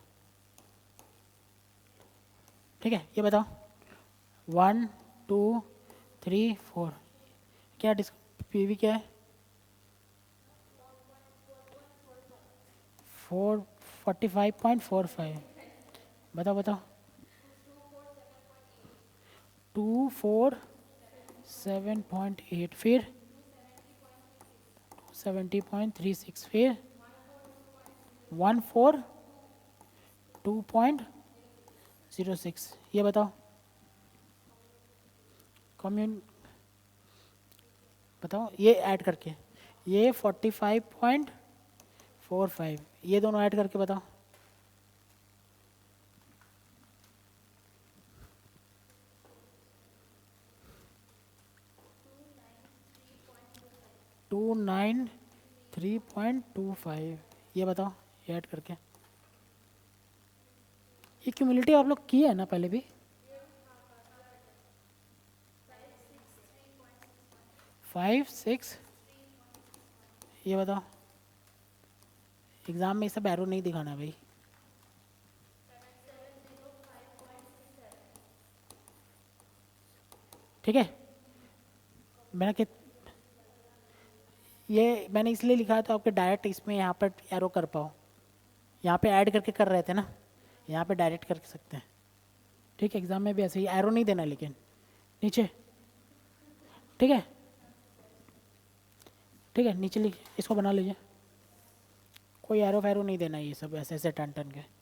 ठीक है, ये बताओ 1 2 3 4 क्या पीवी क्या है? 45.45। बताओ बताओ। 247.8, फिर 270.36, फिर 142.06। ये बताओ बताओ ये ऐड करके, ये 45.45, ये दोनों ऐड करके बताओ। टू 9 3.25, ये बताओ, ये ऐड करके। ये क्यूमुलेटिव आप लोग किए है ना पहले भी? 5 6, ये बताओ। एग्जाम में ये सब एरो नहीं दिखाना भाई। ठीक है, मैंने कि ये मैंने इसलिए लिखा तो आपके डायरेक्ट इसमें यहाँ पर एरो कर पाओ। यहाँ पे ऐड करके कर रहे थे ना, यहाँ पे डायरेक्ट कर सकते हैं। ठीक है, एग्जाम में भी ऐसे ही एरो नहीं देना, लेकिन नीचे। ठीक है, ठीक है, नीचे लिख, इसको बना लीजिए, कोई एरो फैरो नहीं देना, ये सब ऐसे ऐसे टन टन के।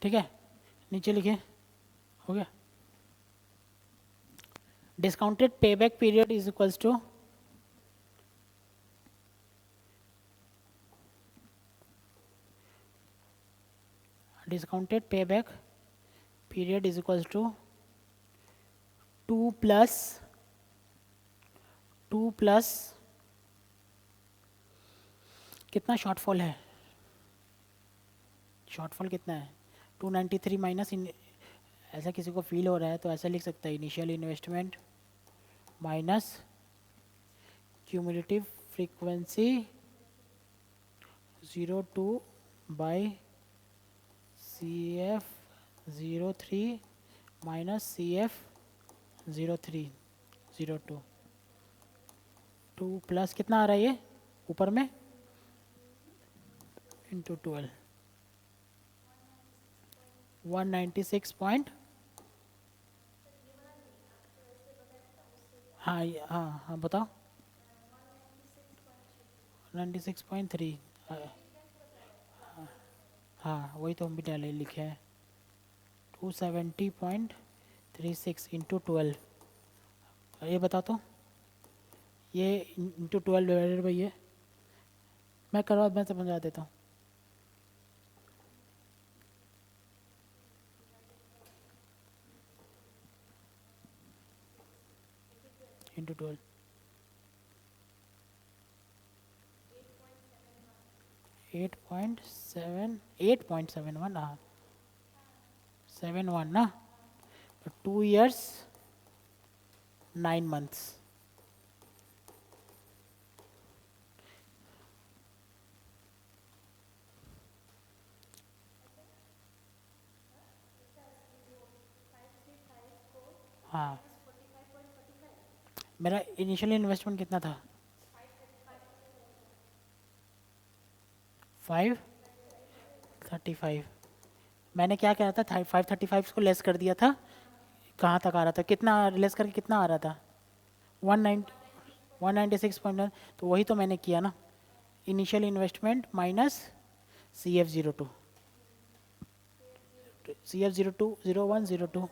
ठीक है, नीचे लिखिए, हो गया। Discounted payback period is equals to discounted payback period is equals to 2 plus कितना शॉर्टफॉल है, शॉर्टफॉल कितना है 293 माइनस ऐसा किसी को फील हो रहा है तो ऐसा लिख सकता है initial investment minus cumulative frequency 02 by CF03 minus CF03 02 2 plus कितना आ रहा है ये ऊपर में इंटू 12 196 हाँ हाँ हाँ बताओ 96.3 हाँ वही तो हम भी डाले लिखे हैं 270.36 इंटू 12 ये बता तो ये इंटू 12 डिवाइडेड बाई ये मैं करवा मैं समझा देता हूँ इंटू 12 8.71 हाँ 71 ना तो 2 years 9 months हाँ मेरा इनिशियल इन्वेस्टमेंट कितना था 535 मैंने क्या करा था 535 को लेस कर दिया था कहाँ तक आ रहा था कितना लेस करके कितना आ रहा था 196.9 तो वही तो मैंने किया ना initial investment minus CF02 CF02 0102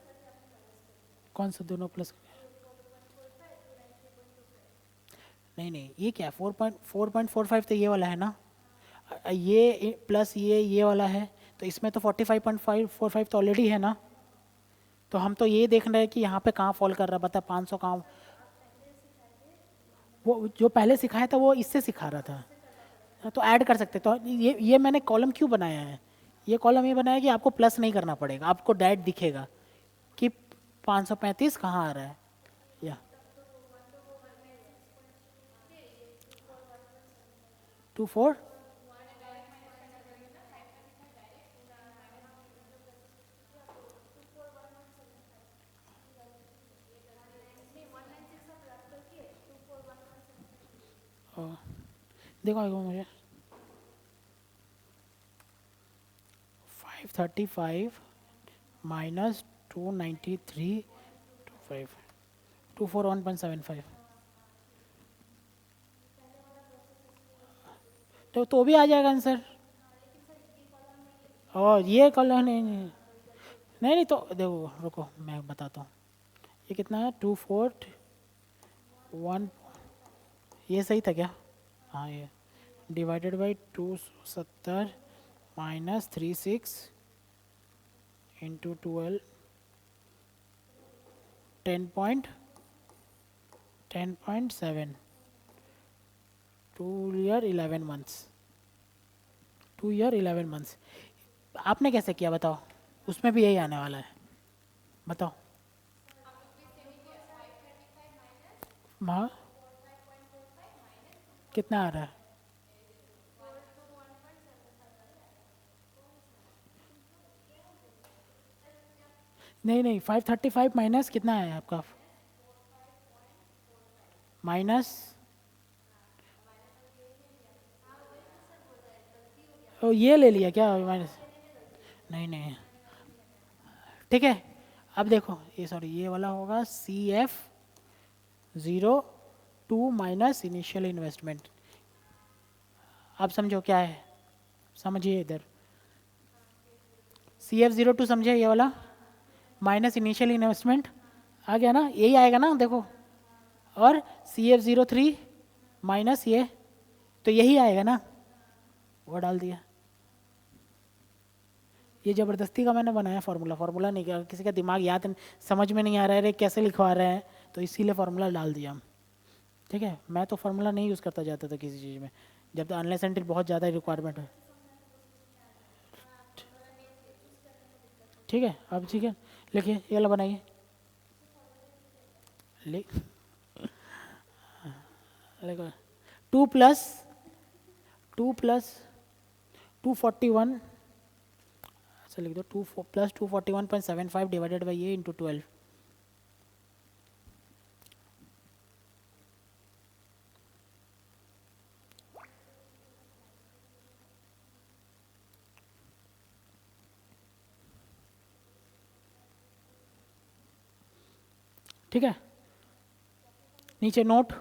कौन सा दोनों प्लस नहीं नहीं ये क्या 4.45 तो ये वाला है ना ये प्लस ये वाला है तो इसमें तो 45.545 तो ऑलरेडी है ना तो हम तो ये देख रहे हैं कि यहाँ पे कहाँ फॉल कर रहा है बता 500 कहाँ वो जो पहले सिखाया था वो इससे सिखा रहा था तो ऐड कर सकते तो ये मैंने कॉलम क्यों बनाया है ये कॉलम ये बनाया कि आपको प्लस नहीं करना पड़ेगा आपको डायरेक्ट दिखेगा कि 535 कहाँ आ रहा है या 24 देखो आएगा मुझे 535 माइनस 293 25 241.75 तो भी आ जाएगा आंसर और ये कॉलम नहीं तो देखो रुको मैं बताता हूँ ये कितना है 241 ये सही था क्या हाँ ये divided by 270 minus 36 into 12 10.7 2 year 11 months 2 year 11 months आपने कैसे किया बताओ उसमें भी यही आने वाला है बताओ हाँ कितना आ रहा है नहीं 535 माइनस कितना है आपका माइनस ओ ये ले लिया क्या माइनस नहीं ठीक है अब देखो ये सॉरी ये वाला होगा CF02 माइनस इनिशियल इन्वेस्टमेंट अब समझो क्या है समझिए इधर CF02 समझे ये वाला, माइनस इनिशियल इन्वेस्टमेंट, आ गया ना, यही आएगा ना देखो, और CF03 माइनस ये, तो यही आएगा ना, वो डाल दिया। ये ज़बरदस्ती का मैंने बनाया फार्मूला, फार्मूला नहीं किया, किसी का दिमाग याद समझ में नहीं आ रहा है रे कैसे लिखवा रहे हैं, तो इसीलिए फार्मूला डाल दिया हम। ठीक है, मैं तो फार्मूला नहीं यूज़ करता जाता था किसी चीज़ में, जब तक अनलेस एंटिल बहुत ज़्यादा रिक्वायरमेंट है। ठीक है, अब ठीक है, लिखिए ये वाला बनाइए, लिख, लिखो 2 प्लस 241, ऐसा लिख दो, 2 प्लस 241.75 डिवाइडेड बाई ये इंटू 12। ठीक है, नीचे note,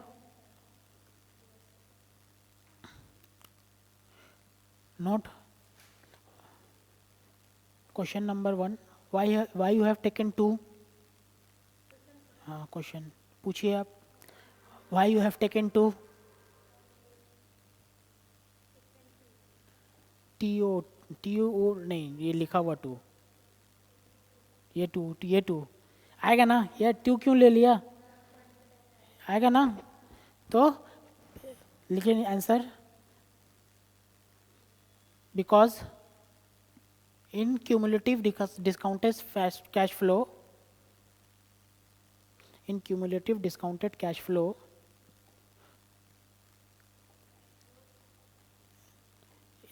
note question number 1, why you have taken 2, हाँ क्वेश्चन पूछिए आप, why you have taken 2, TO, TO नहीं, ये लिखा हुआ 2, ये 2 आएगा ना, ये 2 क्यों ले लिया, आएगा ना, तो लिखिए answer, because in cumulative discounted cash flow, in cumulative discounted cash flow,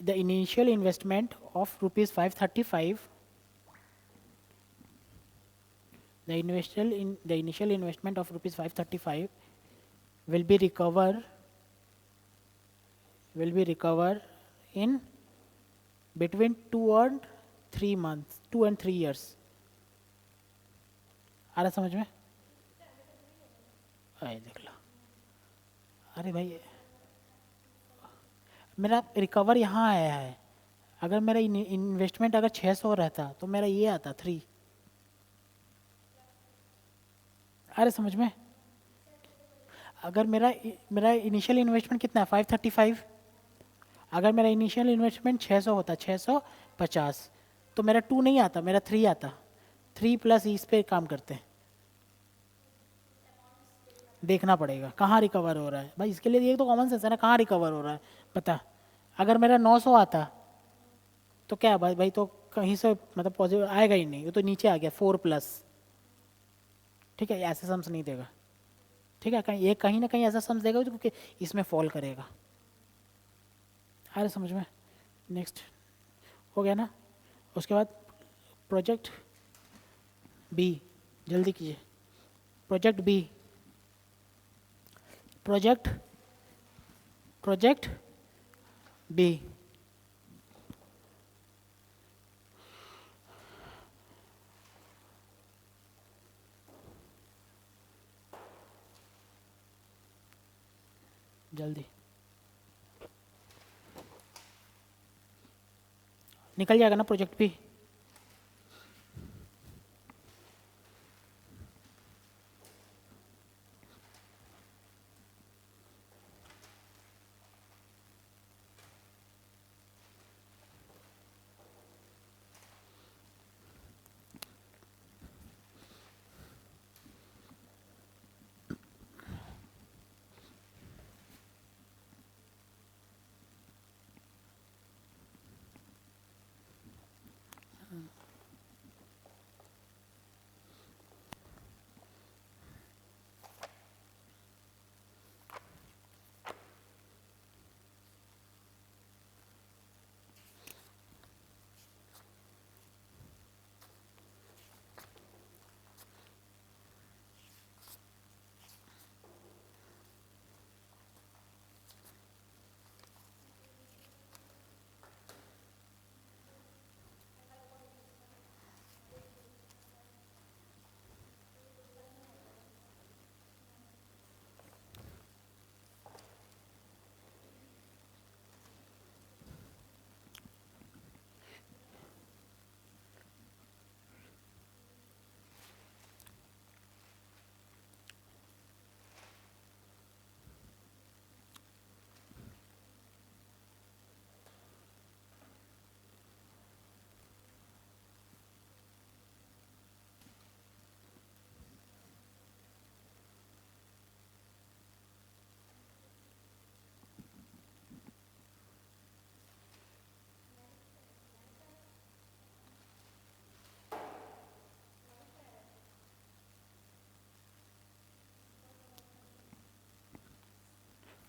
the initial investment of rupees 535, the initial investment of rupees 535 will be recover in between 2 and 3 years। आ रहा समझ में, आए देख लो, अरे भाई मेरा रिकवर यहाँ आया है, अगर मेरा इन्वेस्टमेंट अगर 600 रहता तो मेरा ये आता 3, अरे समझ में, अगर मेरा इनिशियल इन्वेस्टमेंट कितना है 535, अगर मेरा इनिशियल इन्वेस्टमेंट 600 होता, 650, तो मेरा 2 नहीं आता, मेरा 3 आता, 3 प्लस इस पे काम करते हैं, देखना पड़ेगा कहाँ रिकवर हो रहा है भाई, इसके लिए ये तो कॉमन सेंस है ना, कहाँ रिकवर हो रहा है पता। अगर मेरा 900 आता तो क्या भाई तो कहीं से मतलब पॉजिटिव आएगा ही नहीं, वो तो नीचे आ गया 4 प्लस। ठीक है, ऐसे सम्स नहीं देगा, ठीक है, कहीं एक कहीं ना कहीं ऐसा सम्स देगा क्योंकि इसमें फॉल करेगा। अरे समझ में, नेक्स्ट हो गया ना, उसके बाद प्रोजेक्ट बी, जल्दी कीजिए, प्रोजेक्ट बी, प्रोजेक्ट बी, जल्दी निकल जाएगा ना प्रोजेक्ट बी।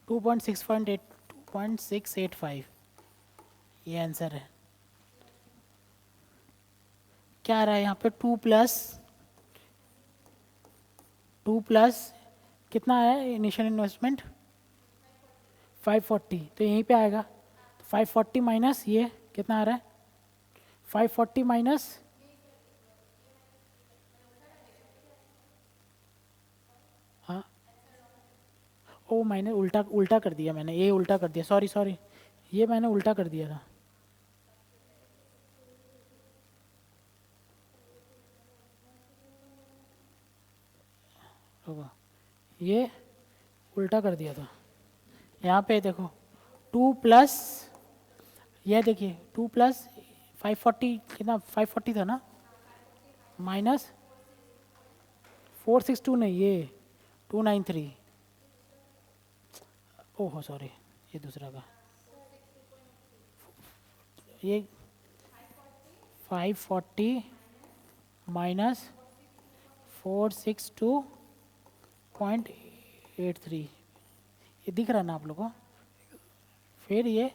2.685 ये आंसर है। क्या आ रहा है यहाँ पे? टू प्लस कितना है इनिशियल इन्वेस्टमेंट? 540, तो यहीं पे आएगा। तो 540 माइनस ये कितना आ रहा है? 540 माइनस, हाँ, ओ मैंने उल्टा उल्टा कर दिया, मैंने ये उल्टा कर दिया, सॉरी सॉरी, ये मैंने उल्टा कर दिया था। रुको, ये उल्टा कर दिया था। यहाँ पे देखो, 2 प्लस, ये देखिए 2 प्लस 540 कितना? 540 था ना, माइनस 462 नहीं, ये 293, ओहो सॉरी, ये दूसरा का, ये 540 माइनस 462.83, ये दिख रहा है ना आप लोगों को? फिर ये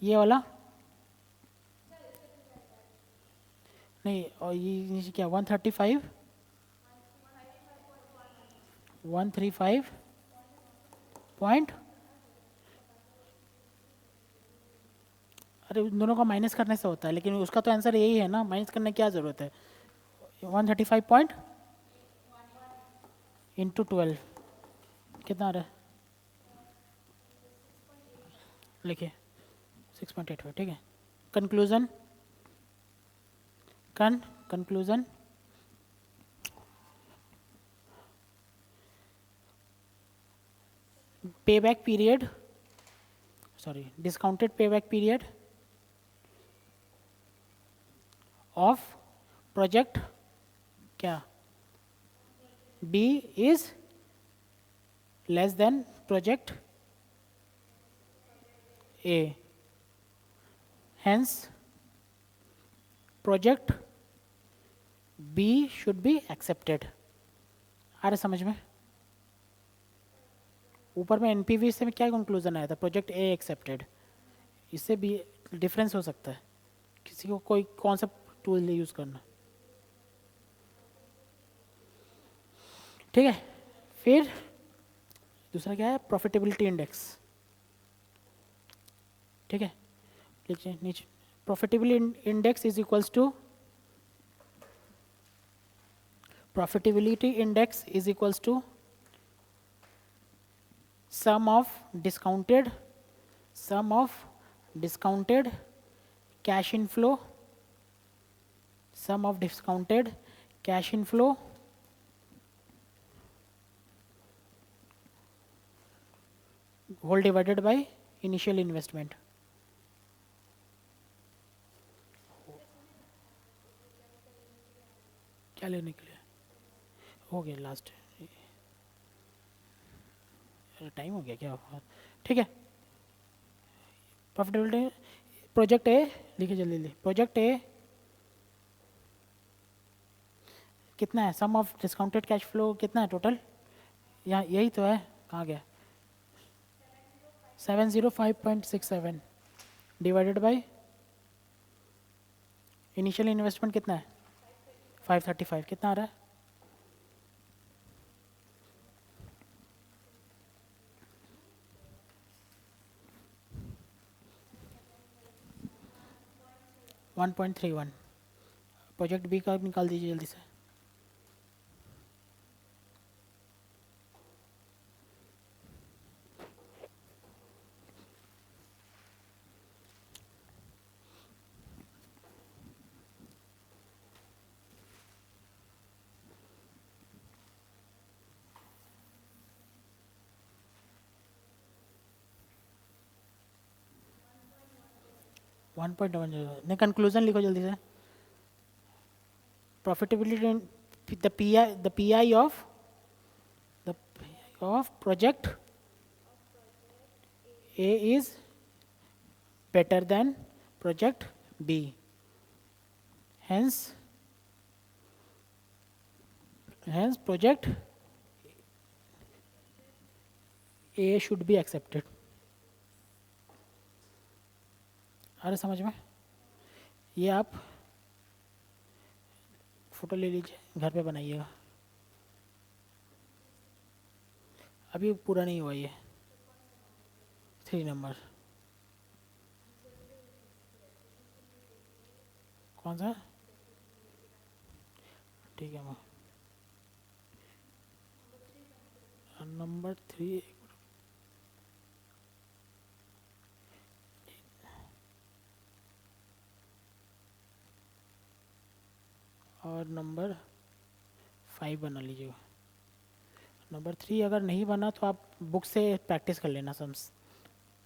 वाला नहीं, और ये नीचे क्या? 135 पॉइंट, अरे उन दोनों का माइनस करने से होता है, लेकिन उसका तो आंसर यही है ना, माइनस करने की क्या ज़रूरत है? 135 पॉइंट इंटू 12 कितना आ रहा है? लिखिए 6.85, ठीक है। Conclusion, conclusion, payback period, sorry, discounted payback period of project क्या? B is less than project A, hence project B should be accepted। आ रहा समझ में? ऊपर में एनपीवी से क्या कंक्लूजन आया था? Project A accepted. इससे भी डिफरेंस हो सकता है, किसी को कोई कौन सा टूल यूज़ करना, ठीक है। फिर दूसरा क्या है? प्रॉफिटेबिलिटी इंडेक्स, ठीक है। लिखिए नीचे, profitability index is equals to, profitability index is equals to sum of discounted cash inflow, sum of discounted cash inflow whole divided by initial investment। क्या लेने के लिए हो गया? लास्ट टाइम हो गया क्या? ठीक है। प्रॉफिटेबिलिटी, प्रोजेक्ट ए लिखिए जल्दी जल्दी। प्रोजेक्ट ए कितना है? सम ऑफ डिस्काउंटेड कैश फ्लो कितना है टोटल? यहाँ यही तो है, कहाँ गया? 705.67 डिवाइडेड बाय इनिशियल इन्वेस्टमेंट कितना है? 535, कितना आ रहा है? 1.31। प्रोजेक्ट बी का निकाल दीजिए जल्दी से। वन पॉइंट वन नहीं, कंक्लूजन लिखो जल्दी से। Profitability, the P I of project A is better than project B, hence project A should be accepted. अरे समझ में, ये आप फोटो ले लीजिए, घर पे बनाइएगा। अभी पूरा नहीं हुआ ये 3 नंबर। कौन सा? ठीक है, नंबर 3 और नंबर 5 बना लीजिएगा। नंबर 3 अगर नहीं बना तो आप बुक से प्रैक्टिस कर लेना सम्स,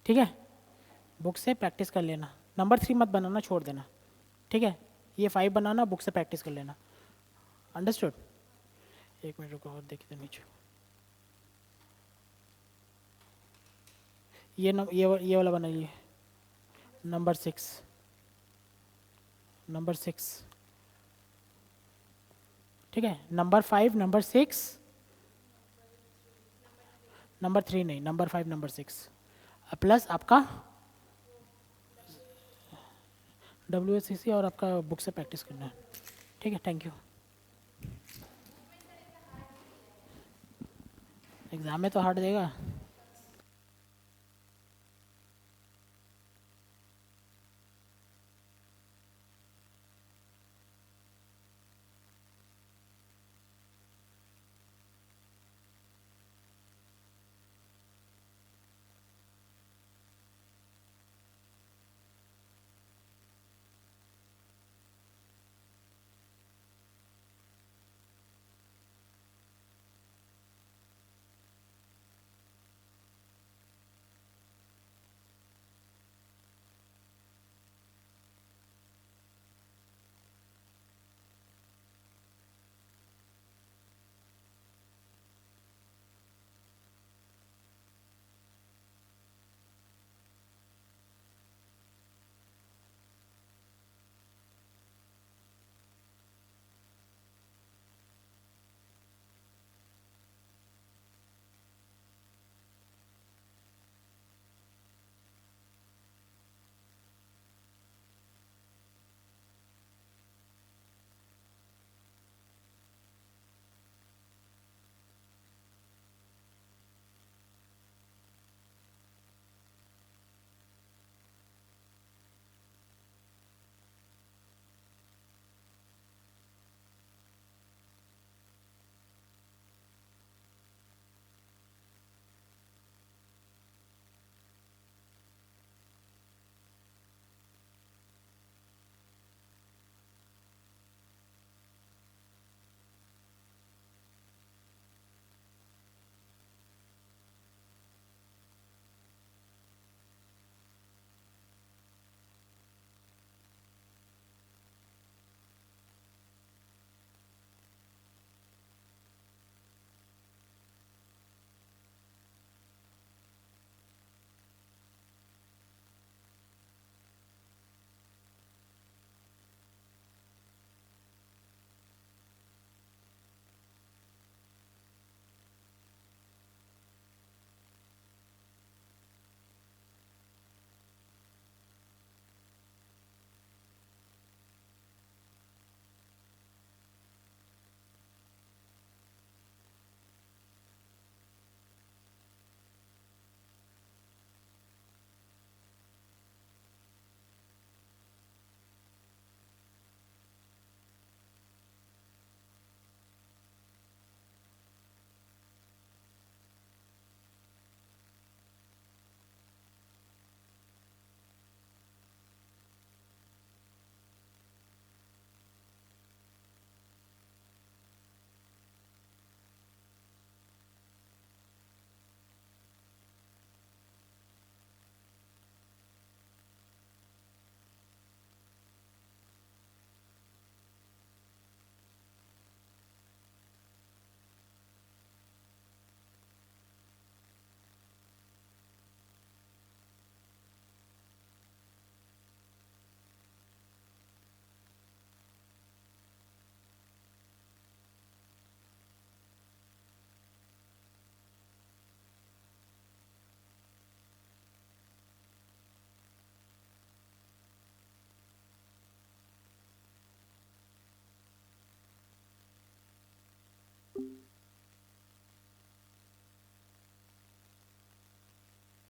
ठीक है? बुक से प्रैक्टिस कर लेना। नंबर 3 मत बनाना, छोड़ देना, ठीक है? ये 5 बनाना, बुक से प्रैक्टिस कर लेना। अंडरस्टूड? एक मिनट रुको और देखिए नीचे। ये वाला बनाइए, नंबर 6, नंबर 6, ठीक है? नंबर 5, नंबर 6, नंबर 3 नहीं, नंबर 5, नंबर 6 प्लस आपका WSCC और आपका बुक से प्रैक्टिस करना है, ठीक है? Thank you. एग्ज़ाम में तो हार्ड देगा।